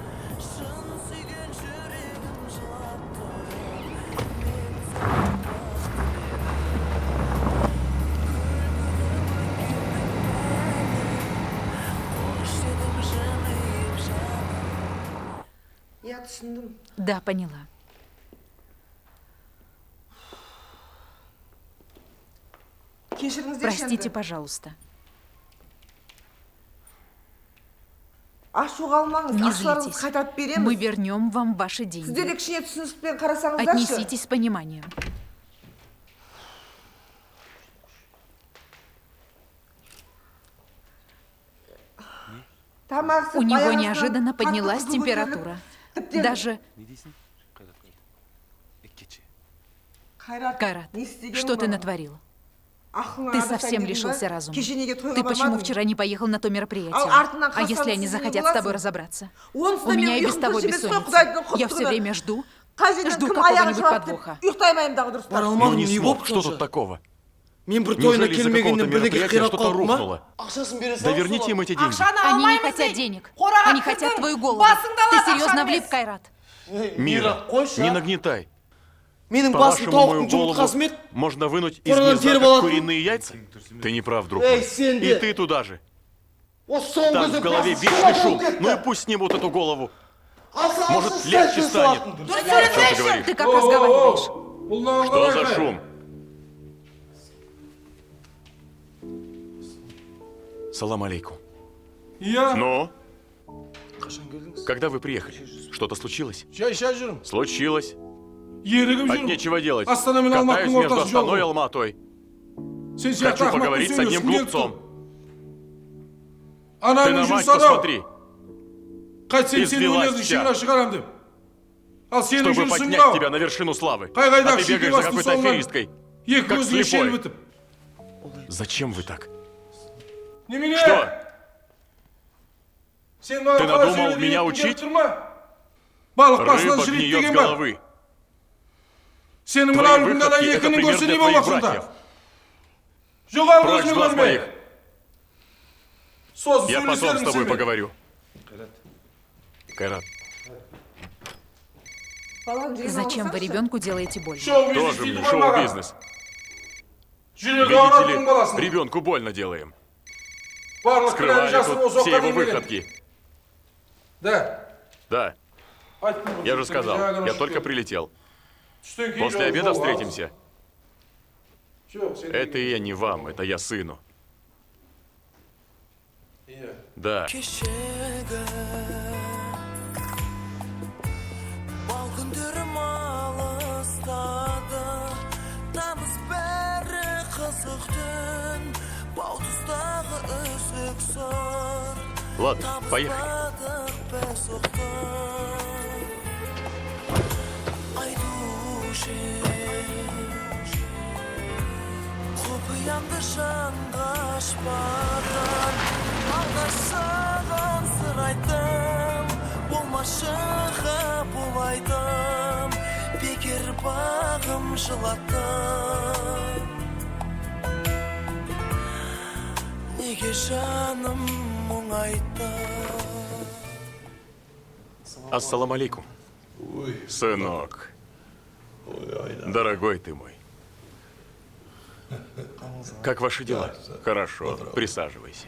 Я түсіндім. Да, поняла. Кешіріңіздерші Простите, енді. пожалуйста. Ашуға алмаңыз, Не ашуларыңызды злитесь. қайтарып Мы береміз. вернем вам ваши Сіздер де деньги. кішкене түсіністікпен қарасаңыздаршы. Отнеситесь с пониманием. Тамақ У него аяғыңыздан неожиданно қатты поднялась қызу температура. көтеріліп, тіптен- Даже, Қайрат, Кайрат, не істеген что ты бала? натворил? Ақылыңа Ты адасқан совсем дедің ба? лишился разума. Кеше неге тойға Ты почему бармадың? вчера не поехал на то мероприятие? Ал артынан А если қарсаңыз они сіз не захотят с тобой боласың? разобраться? Онсыз У да меня мен и без ұйқым того дұрыс емес қой, бессонница. Құдайдың Я құттығына. все время жду Қай жерден жду кім какого-нибудь аяғын жауап деп подвоха. ұйықтаймаймын дағы дұрыс па? Ну не смог, что тут такого? Мен бір тойына Неужели из-за какого-то келмегеннен бірдеңе мероприятия қирап что-то қалдым ма? рухнуло? Да верните им эти деньги. Ақшаны Они не алмаймыз хотят дейді. денег. Қораға Они кірдің, хотят твою голову. басыңды Ты алады, серьезно ақшаны влип, емес. Кайрат? Мира, қойшы, не а? нагнетай. Менің басым По-вашему, мою тауықтың жұмыртқасы ма еді? голову можно вынуть из Қорадан гнезда, теріп как алатын? куриные яйца? Ты не прав, друг Эй, мой. сен И де. ты туда же. Осы соңғы Там кезде в голове басым вечный шұбап шум. болып кетті. Ну и пусть снимут эту голову. Алса, Может, алса, легче сәл станет. салатын. О чем ты говоришь? Ты как разговариваешь? Что за шум? Салам алейкум. Ну? Қашан келдіңіз? Когда вы приехали? Что-то случилось? Шай жүрмін. Случилось. Ерігіп От жүрмін. нечего делать. Астана мен Катаюсь Алматының между ортасы жол Астаной и ғой. Алматой. Сен сияқты Хочу Ахматпен поговорить с одним сөйлескім келіп глупцом. тұр. Ты Ананың на жүз мать анау. посмотри. Қайтсем сені Извелась өнердің вся. шыңына шығарам деп. Ал сенің Чтобы жүрісің поднять мынау. тебя на вершину славы. Қай-қайда А ты бегаешь за какой-то аферисткой. Екі как көзіңе шел слепой. бітіп. Зачем вы так? Немене? Что? Сен маған Ты қалай надумал сөйлеп меня үйреткің учить? келіп тұр ма? Балық басынан Рыба жілейді гниет с деген ба? головы. Сенің мына Твои үлгіңді ана выходки — это екінің пример көрсе для не твоих болмақсың братьев. Жоғал Прочь көзіңнен глаз көрме. моих. Сосын Я потом с сөйлесермін тобой сенімен. поговорю. Кайрат, Зачем вы ребенку делаете больно? Шоу-бизнес тоже дейді мне ғой маған. шоу-бизнес. Жүрегі Видите ауыратын баласын. ли, ребенку больно делаем. Барлық кінәні Скрывали жасырып тут осы все уақытқа его дейін келеді. выходки. Да. Да, Айттым ғой, я же сен сказал, жаңа я ғана только шықты. прилетел. Түстен кейін После жол- обеда жол встретимся. Жоқ, сен- Это я не вам, это я сыну. Иә. Да. кешегі бал күндерім алыстады тамыз бәрі қызық түн бау тұстағы үзік сыр Ладно, поехали. табыспадық біз ұқтық айтушы құпиямды жанға ашпаған алғаш саған сыр айттым болмашы бұл айтым бекер бағым жылаттым неге жаным мұң айтты Ассаламу алейкум. Сынок. Дорогой ты мой. Как ваши дела? Хорошо, присаживайся.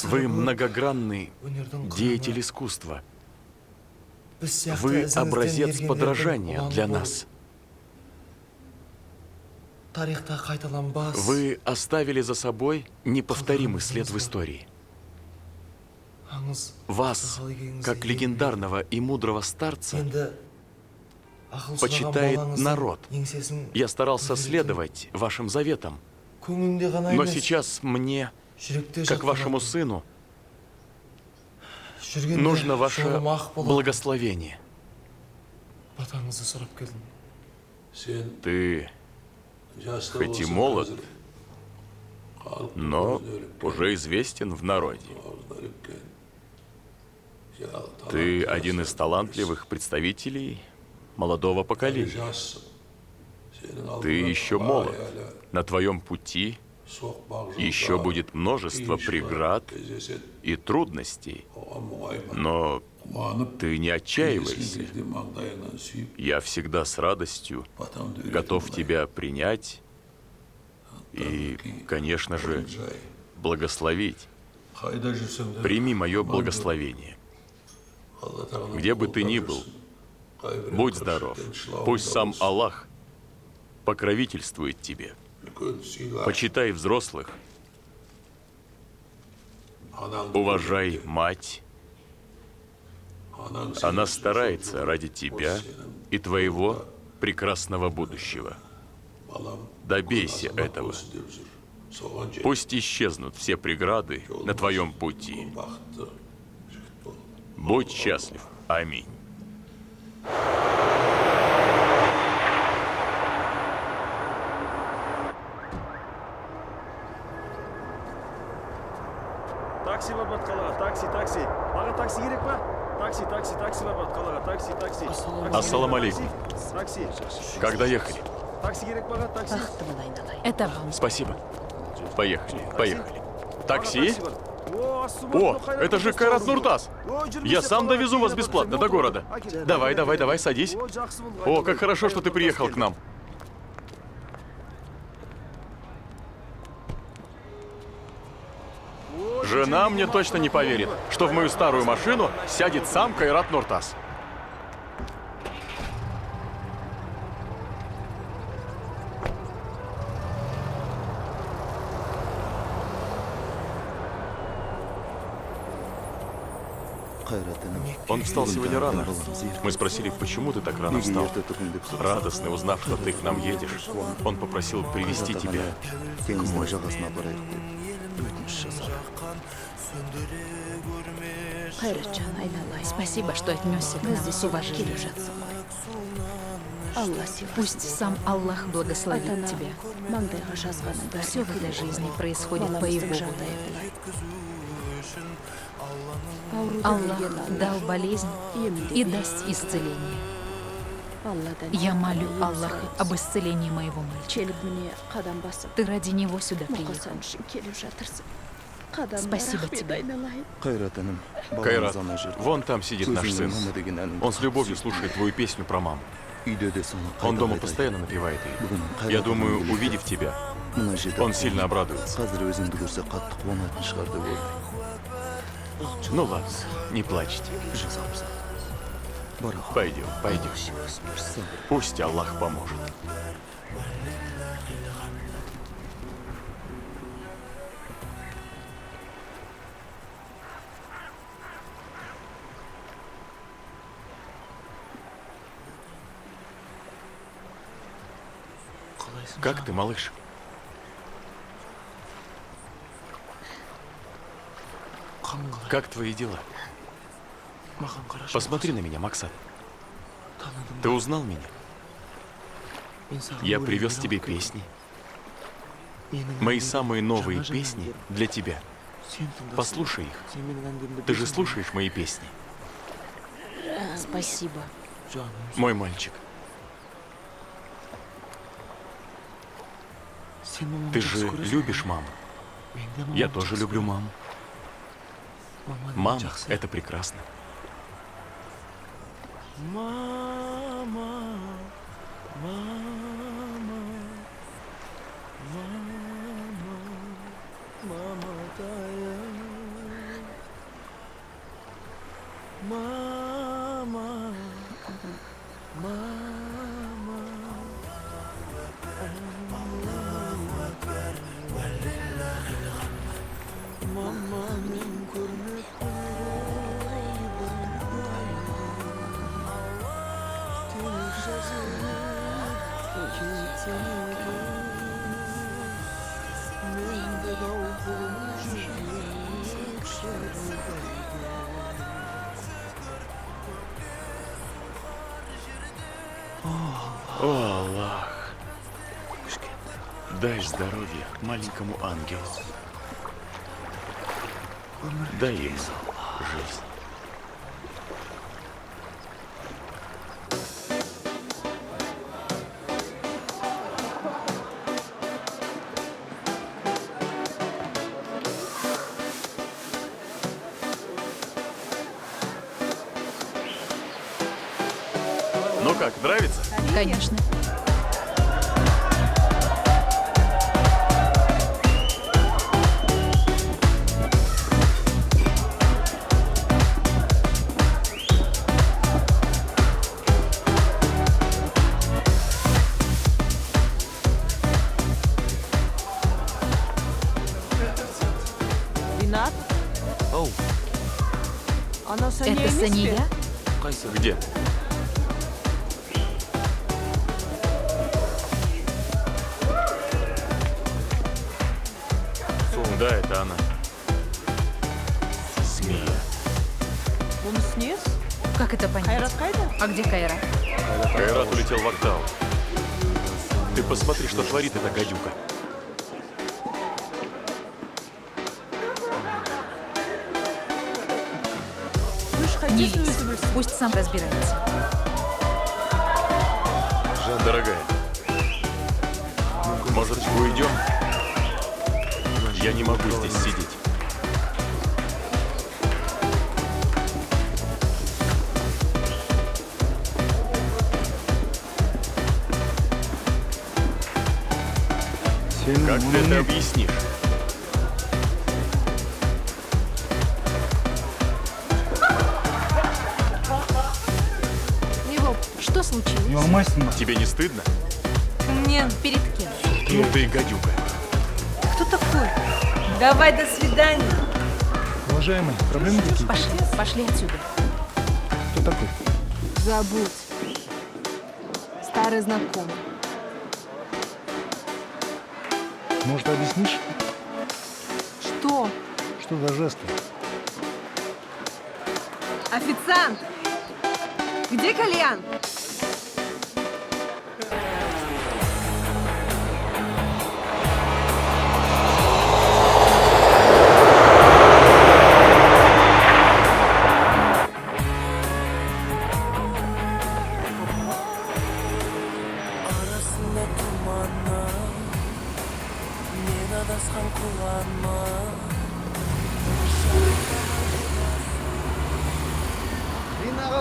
Вы многогранный деятель искусства. Вы образец подражания для нас. Вы оставили за собой неповторимый след в истории. Вас, как легендарного и мудрого старца, почитает народ. Я старался следовать вашим заветам, но сейчас мне, как вашему сыну, нужно ваше благословение. Ты хоть и молод, но уже известен в народе. Ты один из талантливых представителей молодого поколения. Ты еще молод. На твоем пути еще будет множество преград и трудностей. Но ты не отчаивайся. Я всегда с радостью готов тебя принять и, конечно же, благословить. Прими мое благословение. Где бы ты ни был, будь здоров. Пусть сам Аллах покровительствует тебе. Почитай взрослых. Уважай мать. Она старается ради тебя и твоего прекрасного будущего. Добейся этого. Пусть исчезнут все преграды на твоем пути. Будь счастлив. Аминь. Такси бар бат қалаға, такси. Маған такси керек па? Такси бар бат қалаға, такси. Ассаламу алейкум. Такси. Когда ехали? Такси керек маған, такси. Это вам. Спасибо. Поехали. Такси? О, это же Кайрат Нуртас. Я сам довезу вас бесплатно до города. Давай, садись. О, как хорошо, что ты приехал к нам. Жена мне точно не поверит, что в мою старую машину сядет сам Кайрат Нуртас. Он встал сегодня рано. Мы спросили, почему ты так рано встал. Радостный, узнав, что ты к нам едешь, он попросил привезти тебя к морю. Спасибо, что отнесся к нам с уважением. Пусть сам Аллах благословит тебя. Все в этой жизни происходит по его воле. Аллах дал болезнь и даст исцеление. Я молю Аллаха об исцелении моего мальчика. Ты ради него сюда приехал. Спасибо тебе. Кайрат, вон там сидит наш сын. Он с любовью слушает твою песню про маму. Он дома постоянно напевает ее. Я думаю, увидев тебя, он сильно обрадуется. Ну ладно, не плачьте. Пойдем, пойдем. Пусть Аллах поможет. Как ты, малыш? Как твои дела? Посмотри на меня, Максат. Ты узнал меня? Я привез тебе песни. Мои самые новые песни для тебя. Послушай их. Ты же слушаешь мои песни. Спасибо. Мой мальчик. Ты же любишь маму. Я тоже люблю маму. Мама — это прекрасно. Мама, мама, мама тая. Мама, мама, мен көрмеппін О, Аллах, дай здоровье маленькому ангелу. Дай ему жизнь. Ну как, нравится? Конечно. Ринат, Оу, она Сания Это Сания? Где? Да, это она. Змея. Bunu снес? Как это понять? Кайрат қайда? А где Кайрат? Кайрат улетел в Актау. Ты посмотри, что творит эта гадюка. Не лезь. Пусть сам разбирается. Дорогая, может, уйдем? Я не могу здесь сидеть. Как ты это объяснишь? Его, что случилось? Не ломайся, Тебе не стыдно? Нет, перед кем? Ну ты гадюка. Кто такой? Давай, до свидания. Уважаемый, проблемы какие? Пошли отсюда. Кто такой? Забудь. Старый знакомый. Может, объяснишь, Что? что за жесты? Официант! Где кальян?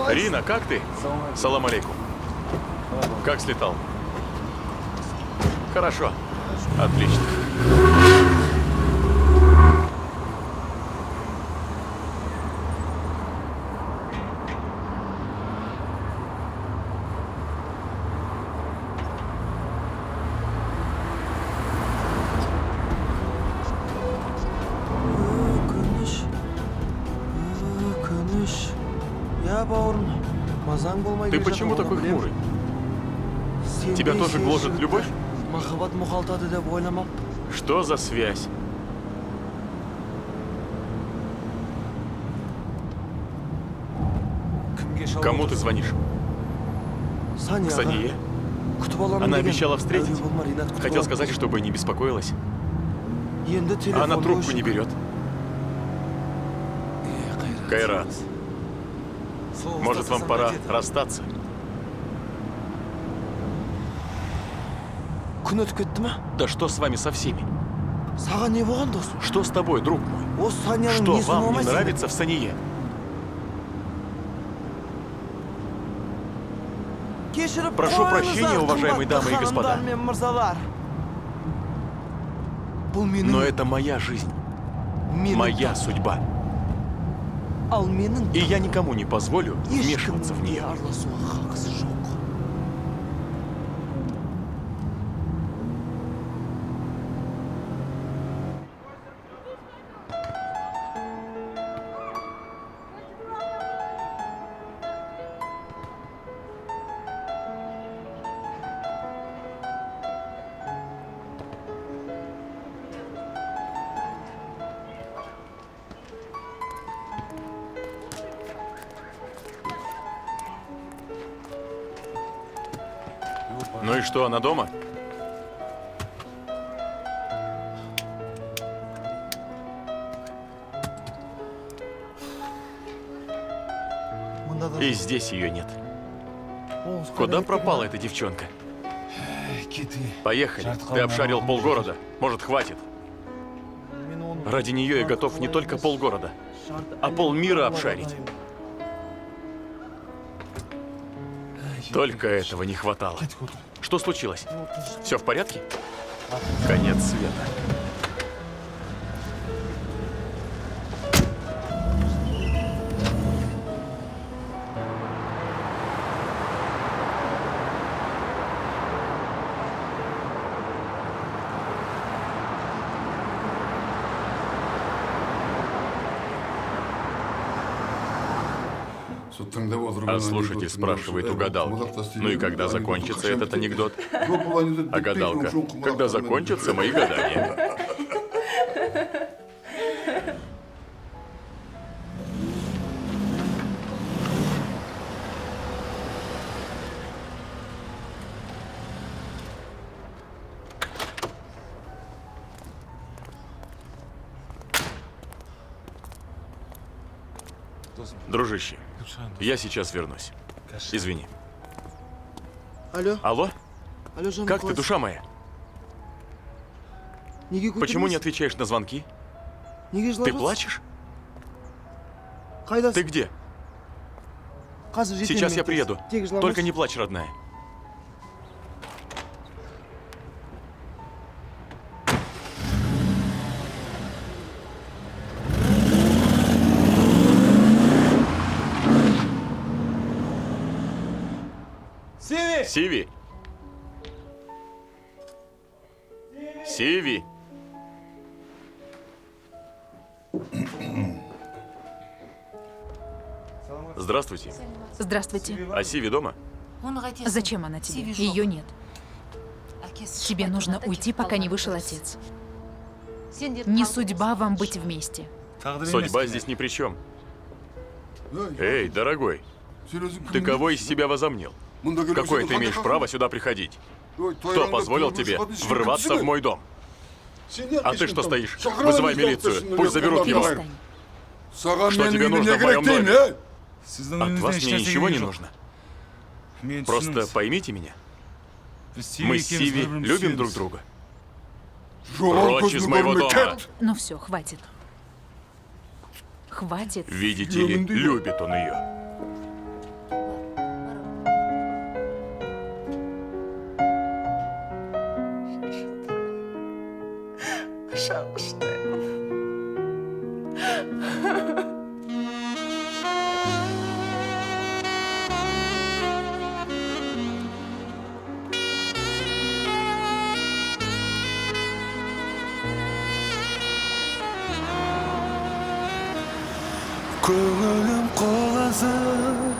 Рина, как ты? Салам алейкум. Как слетал? Хорошо. Отлично. Өкініш, өкініш. Я бауырым, мазаң болмай Ты келе почему жатыр, такой оны білем. хмурый? Сен Тебя де тоже сен гложет үшін любовь? Махаббат мұқалтады деп ойламап. Что за связь? Кому ты звонишь? К Саняға. Сание? Күтіп аламын Она деген. обещала встретить. Әуре болма, Ринат, күтіп Хотел алып сказать, қойшы. чтобы не беспокоилась. Енді А телефон она трубку не берет. Кайрат, может, вам пора расстаться? Күн өтіп кетті ма? Да что с вами со всеми? Саған не болған досым? Что с тобой, друг мой? Осы Саняның Что несі вам не болмайсың? нравится в Сание? Кешіріп Прошу қойыңыздар, прощения, уважаемые дамы и қымбатты господа. ханымдар мен мырзалар. Бұл менің, Но это моя жизнь, менің моя судьба. Ал менің И я никому не позволю вмешиваться в ешкімнің де нее. араласуға хақысы жоқ. Ну и что, она дома? Мұнда да И здесь ее нет. Оңыз Куда қайда пропала кеткен, эта девчонка? Кеті. Поехали. Ты обшарил полгорода. Может, хватит? а? Мен оны Ради нее я готов не только полгорода, а полмира обшарить. Только этого не хватало. Что случилось? Все в порядке? Конец света. А слушатель спрашивает у гадалки: ну и когда закончится этот анекдот? А гадалка: когда закончатся мои гадания? Дружище, я сейчас вернусь. Извини. Алло, Алло? алло, жаным, Как ты, қалайсың? душа моя? Неге Почему не көтермейсің? отвечаешь на звонки? Неге жылап Ты жатсың? плачешь? Қайдасың? Ты где? Қазір жетемін Сейчас мен я тез. приеду. Тек жыламашы. Только не плачь, родная. Севи! Сиви! Сиви! Здравствуйте. Здравствуйте. А Сиви дома? Зачем она тебе? Ее нет. Тебе нужно уйти, пока не вышел отец. Не судьба вам быть вместе. Судьба здесь ни при чем. Эй, дорогой, ты кого из себя возомнил? Какое ты имеешь право сюда приходить? Кто позволил тебе врываться в мой дом? А ты что стоишь? Вызывай милицию, пусть заберут его. Перестань. Что тебе нужно в моем доме? От вас мне ничего не нужно. Просто поймите меня. Мы с Сиви любим друг друга. Прочь из моего дома. Ну все, хватит. Хватит. Видите ли, любит он ее. қол азып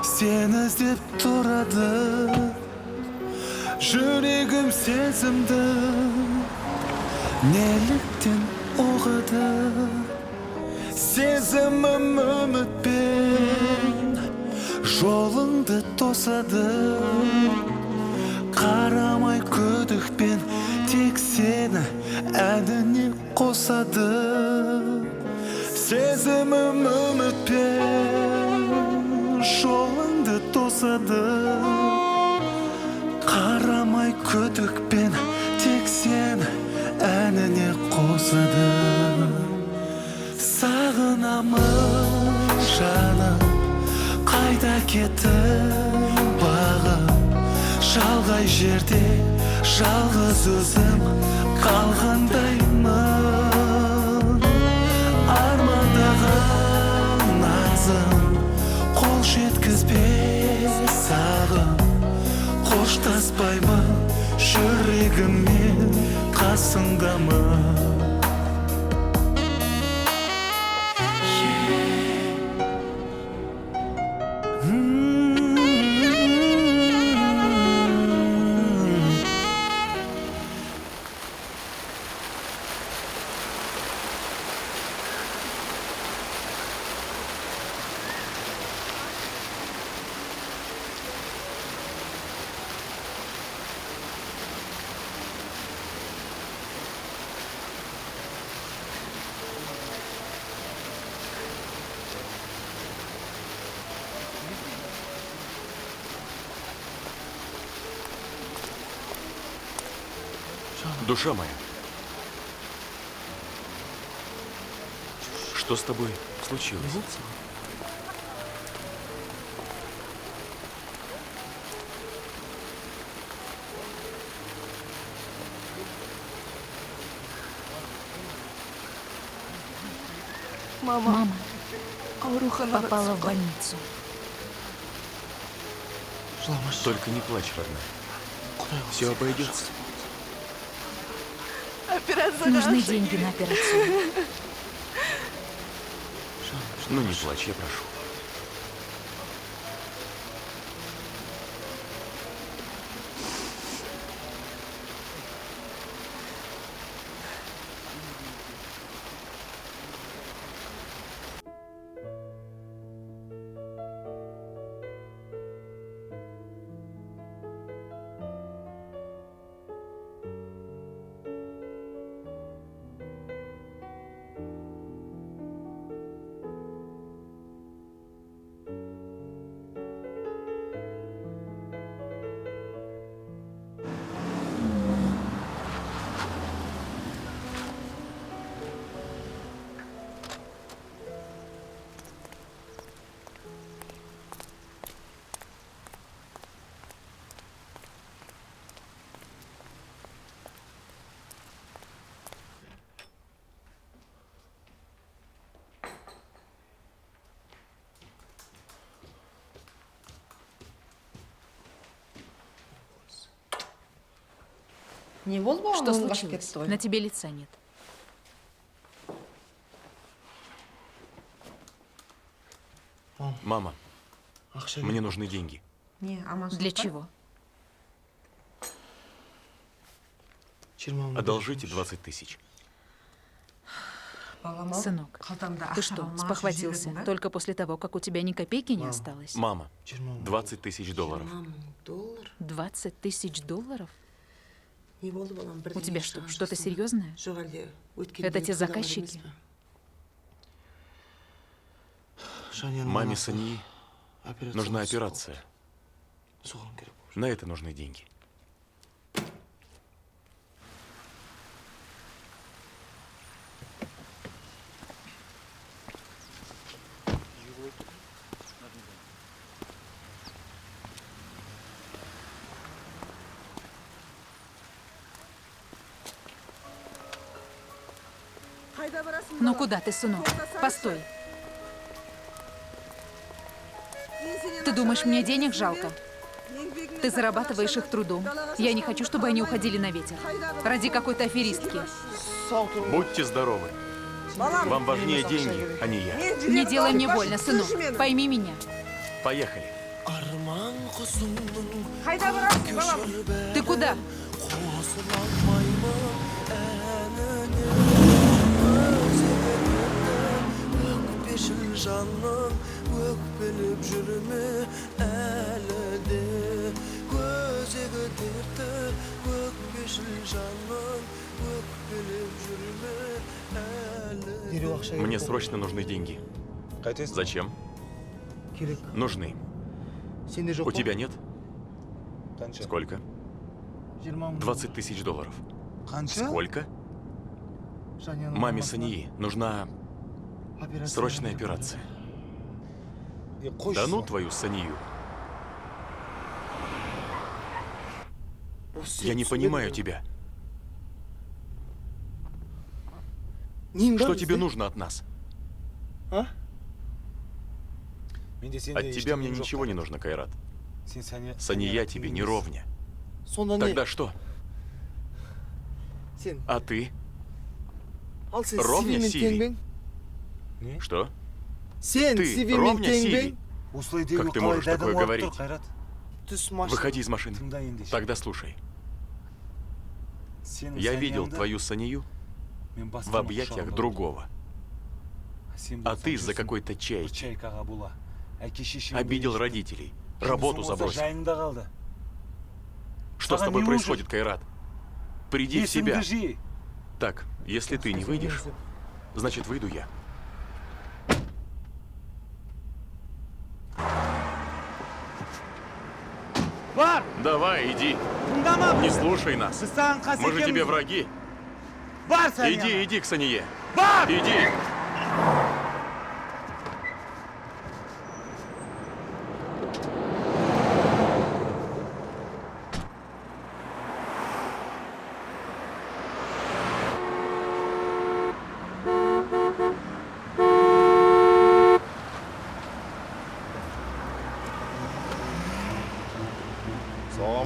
сені іздеп тұрады. Жүрегім сезімді неліктен оғады. Сезімім үмітпен жолыңды тосады. Қарамай күдікпен тек сені әніне қосады. Сезімім үмітпен жолыңды тосады. Қарамай күдікпен тек сені әніне қосады. Сағынамын жаным, қайда кетіп бағым. Шалғай жерде жалғыз өзім қалғандаймын. Армандаған назым қол жеткізбес сағым. Қоштаспаймын жүрегіммен қасыңдамын. Душа моя, что с тобой случилось? Мама попала в больницу. Только не плачь, родная. Все обойдется. Нужны деньги на операцию. Ну не плачь, я прошу. Что случилось? На тебе лица нет. Мама, мне нужны деньги. Для чего? Одолжите 20 тысяч. Сынок, ты что, спохватился только после того, как у тебя ни копейки не осталось? Мама, 20 тысяч долларов. 20 тысяч долларов? У тебя что, что-то серьезное? Это те заказчики? Маме Сании нужна операция. На это нужны деньги. Ну куда ты, сынок? Постой. Ты думаешь, мне денег жалко? Ты зарабатываешь их трудом. Я не хочу, чтобы они уходили на ветер. Ради какой-то аферистки. Будьте здоровы. Вам важнее деньги, а не я. Не делай мне больно, сынок. Пойми меня. Поехали. арман құсыңның Қайда барасың, балам? Ты куда? қосыла алмаймын әніне өкпешіл жанның өкпелеп жүрме әлі де көзегі дерті өкпешіл жанның өкпелеп жүрме әлі дереу ақша керек Мне болды. срочно нужны деньги. Зачем? керек Нужны. сенде жоқ У тебя нет? Сколько? 20 мың 20 тысяч долларов. қанша Сколько? Жанияның Маме мамасына Сании нужна операция срочная керек. операция. қойшы Да ну сол. твою Санию. Осы Я не сөйледі. понимаю тебя. Нең бар Что бізде? тебе нужно от нас? а От тебя мне ничего не нужно, Кайрат. Сания тебе не ровня. сонда не Тогда что? сен А ты? ал сен ровня сивимен Сиви. тең бең Что? сен Ты сивимен ровня тең Сиви? бең Как ты можешь такое говорить? түс машина Выходи из машины. Тогда слушай. Я видел твою Санию в объятиях другого. А ты из-за какой-то чайки обидел родителей, работу забросил. Что с тобой происходит, Кайрат? Приди в себя. Так, если ты не выйдешь, значит, выйду я. Бар! Давай, иди. Тыңдама! Не слушай нас. Біз саған қас Мы же тебе екенбіз. враги. Бар Санияна! Иди, иди к Сание. Бар! Иди.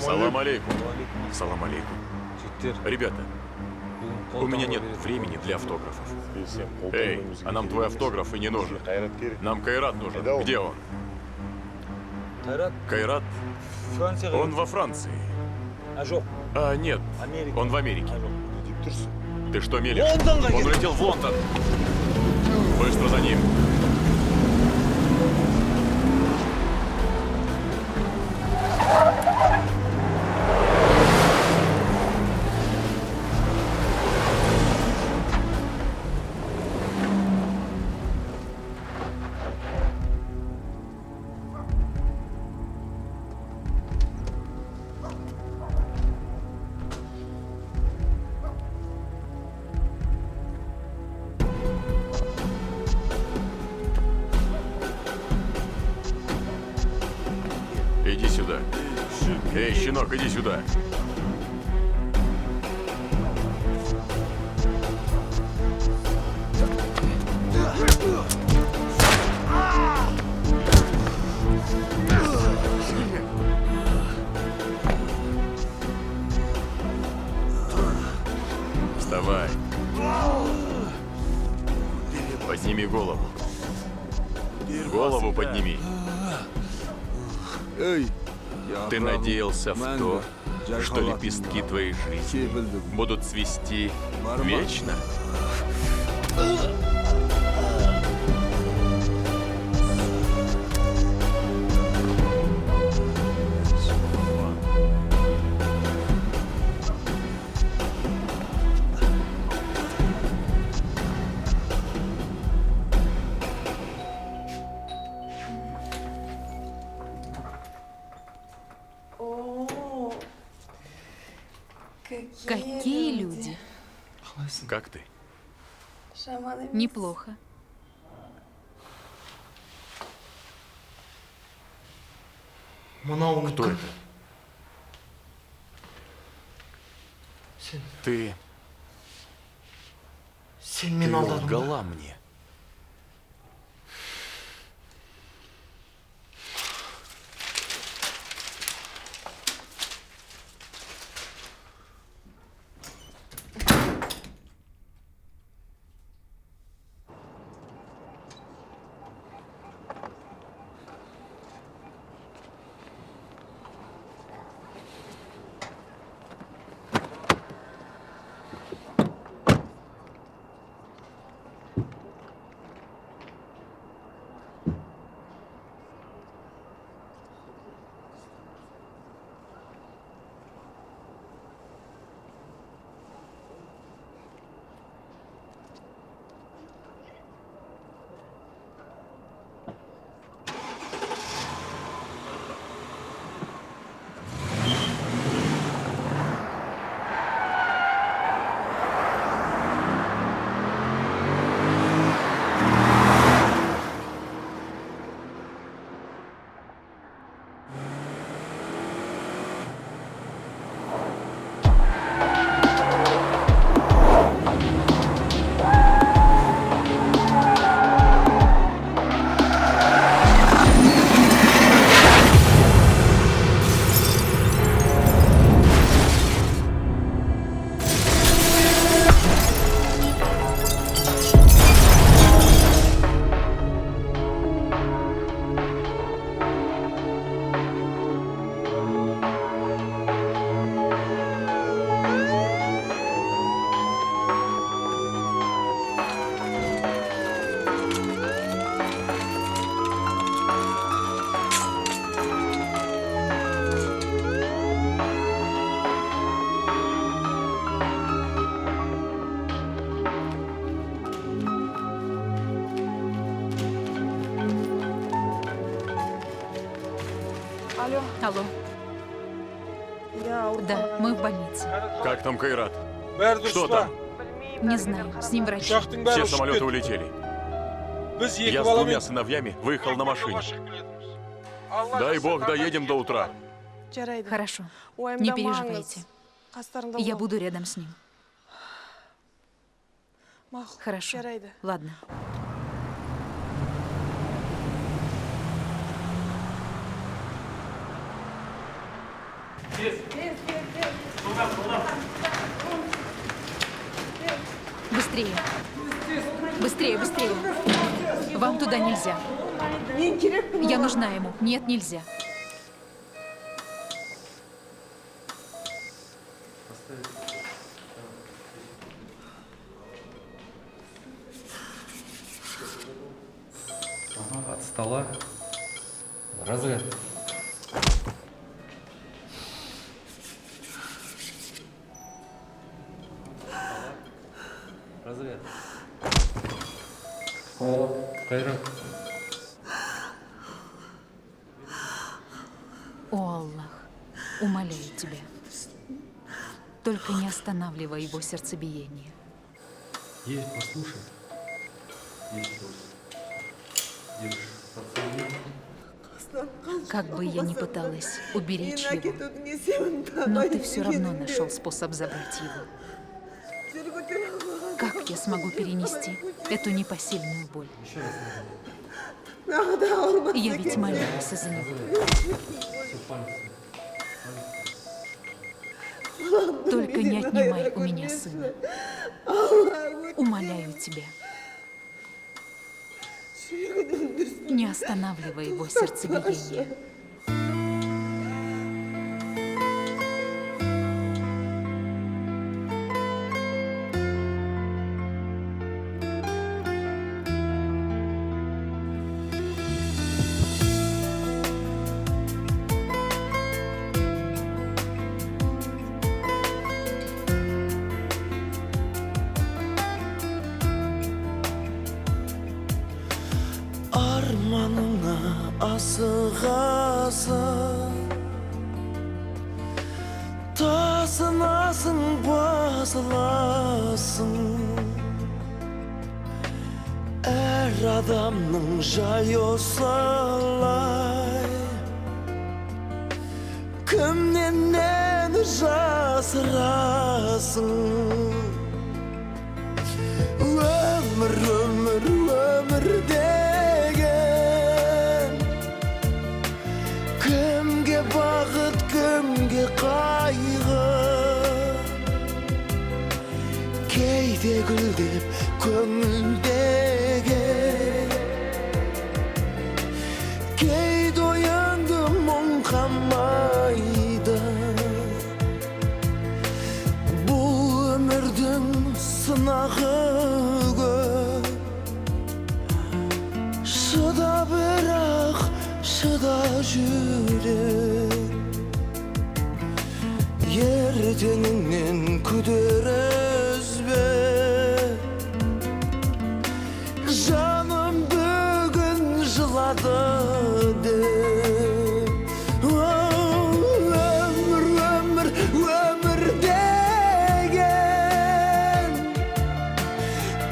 Салам алейкум. Салам алейкум. Ребята, у меня нет времени для автографов. Эй, а нам твой автограф и не нужен. Нам Кайрат нужен. Где он? Кайрат? Он во Франции. А, нет, он в Америке. Ты что, мелешь? Он улетел в Лондон. Быстро за ним. Иди сюда. Эй, щенок, иди сюда. Вставай. Подними голову. Голову подними. Ты надеялся в то, что лепестки твоей жизни будут цвести вечно? Какие люди? Как ты? Неплохо. мынауың Кто кім? это? сен Ты мені алдадың ба? лгала мне. Алло, Алло. я ауырып Да, қалған. мы в больнице. Как там Кайрат? Бәрі Что дұрыс па? там? Не знаю, с ним врачи. Ұшақтың Все бәрі ұшып самолеты кетті. улетели. Біз екі Я с двумя баламен сыновьями выехал на машине. Дай бог доедем до утра. Жарайды. Хорошо. Не Уайымдамаңыз. переживайте. Қастарыңда Я боламын. буду рядом с ним. Мақұл, Хорошо. жарайды. Ладно. Быстрее. Быстрее, быстрее. Вам туда нельзя. Я нужна ему. Нет, нельзя. От стола. Разряд. Разряд. Кайрат. О, Аллах, умоляю тебя. Только не останавливай его сердцебиение. Есть, послушай. Есть. Держи. Подсоедини. Как бы я ни пыталась уберечь его, но ты все равно нашел способ забрать его. Как я смогу перенести эту непосильную боль? Я ведь молилась из-за него. Только не отнимай у меня сына. Умоляю тебя. Не останавливай его сердцебиение. Armanına asığasın, tasınasın basılasın. Er adamның жайы осылай, кімнен нені жасырасың? Өмір, өмір, өмір деген кімге бақыт, кімге қайғы? Кейде гүлдеп көңілдеген, кейде оянды мұң қамайды. Бұл өмірдің сынағы көп, шыда бірақ шыда жүрек. Ертеңіңнен күдер үзбе, жаным бүгін жылады деп. Өмір, өмір, өмір деген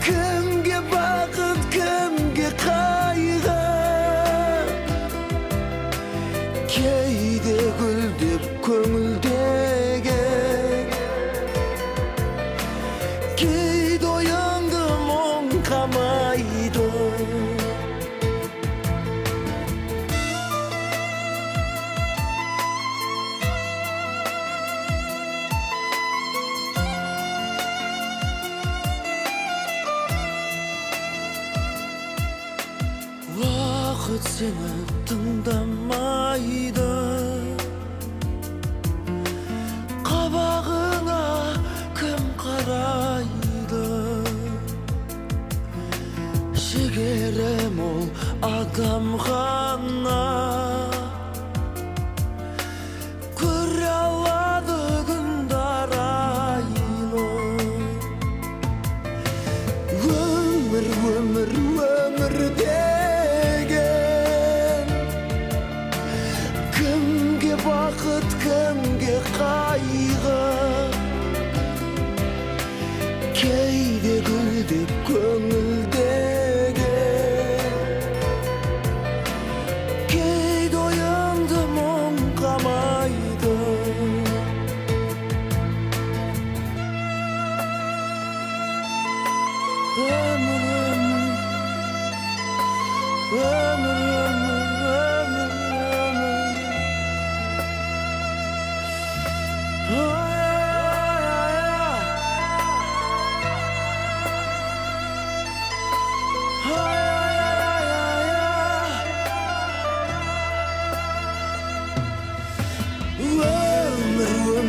кімге бақыт, кімге қайғы? Кейде гүлдеп көңілдеген, кейде оянды мұң қамайды. Уақыт сені тыңдамайды, қабағыңа кім қарайды? Жігері мол адам ғана көре алады күндар айлы. Өмір, өмір, өмір деген кім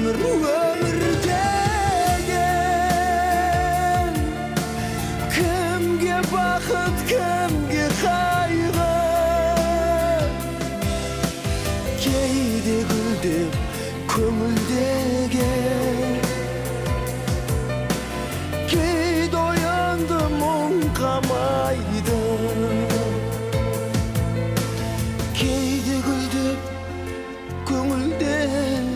өмір деген кімге бақыт кімге қайғы кейде гүлдеп көңілдеген кейде оянды мұң қамайды кейде гүлдеп көңілдеген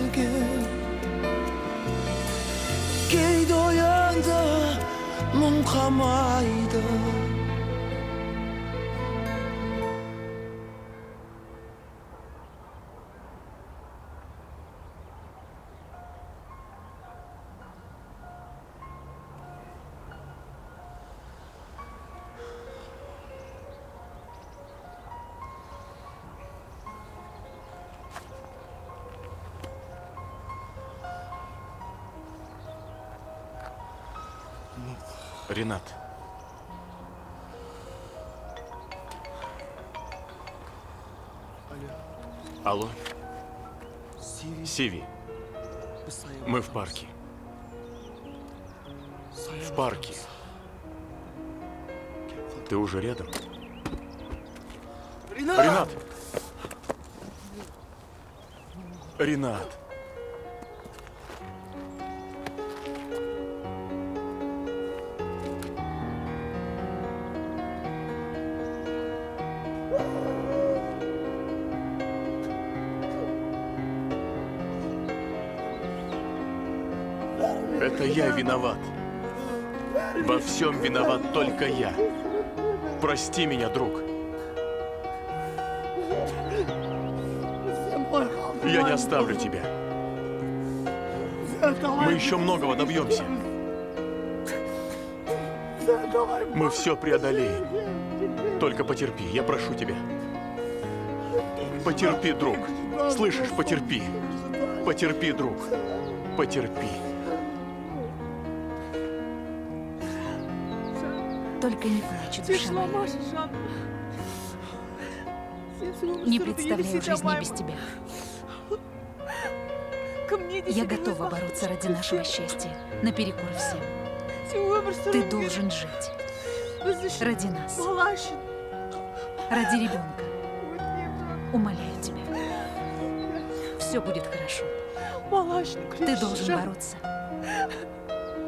кейде оянды мұң қамайды Ренат. Алло. Сиви. Мы в парке. В парке. Ты уже рядом? Ренат! Ренат! Это я виноват. Во всем виноват только я. Прости меня, друг. Я не оставлю тебя. Мы еще многого добьемся. Мы все преодолеем. Только потерпи, я прошу тебя. Потерпи, друг. Слышишь, потерпи. Потерпи, друг. Потерпи. Только не плачь, душа моя. Не представляю жизни без тебя. Я готова бороться ради нашего счастья, наперекор всем. Ты должен жить. Ради нас. Ради ребенка. Умоляю тебя. Все будет хорошо. Ты должен бороться.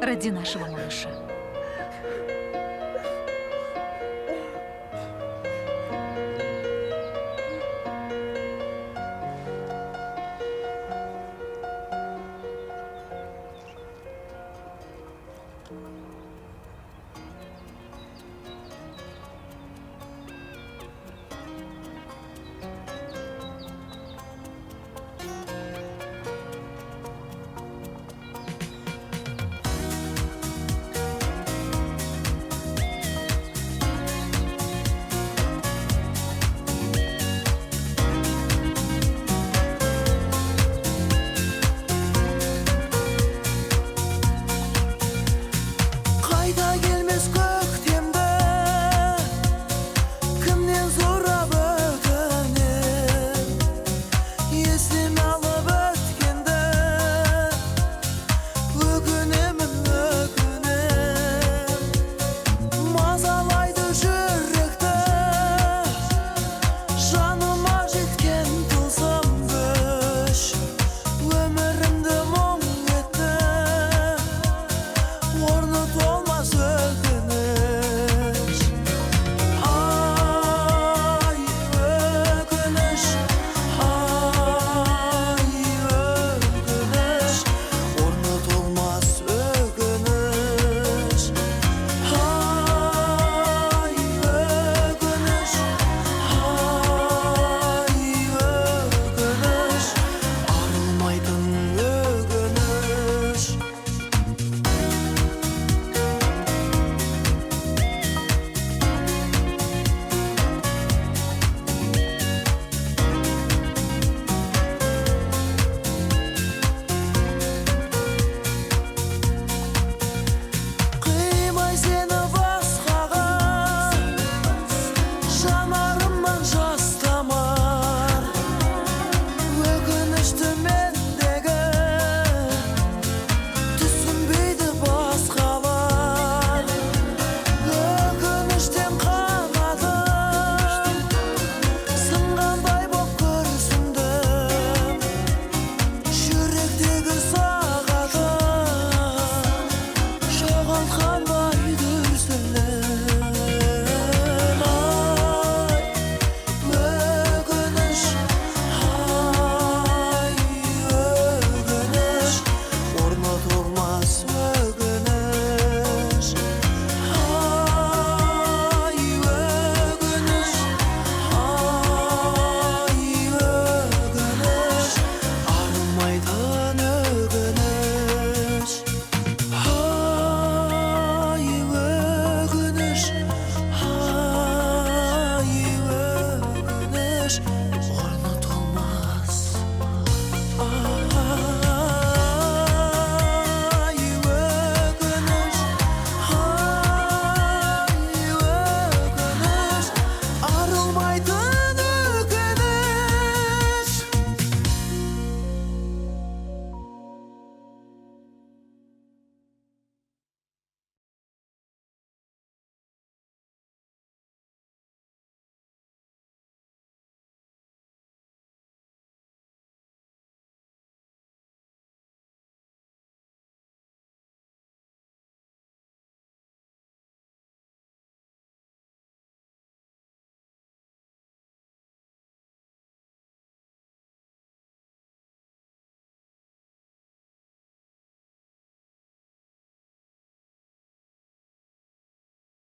Ради нашего малыша.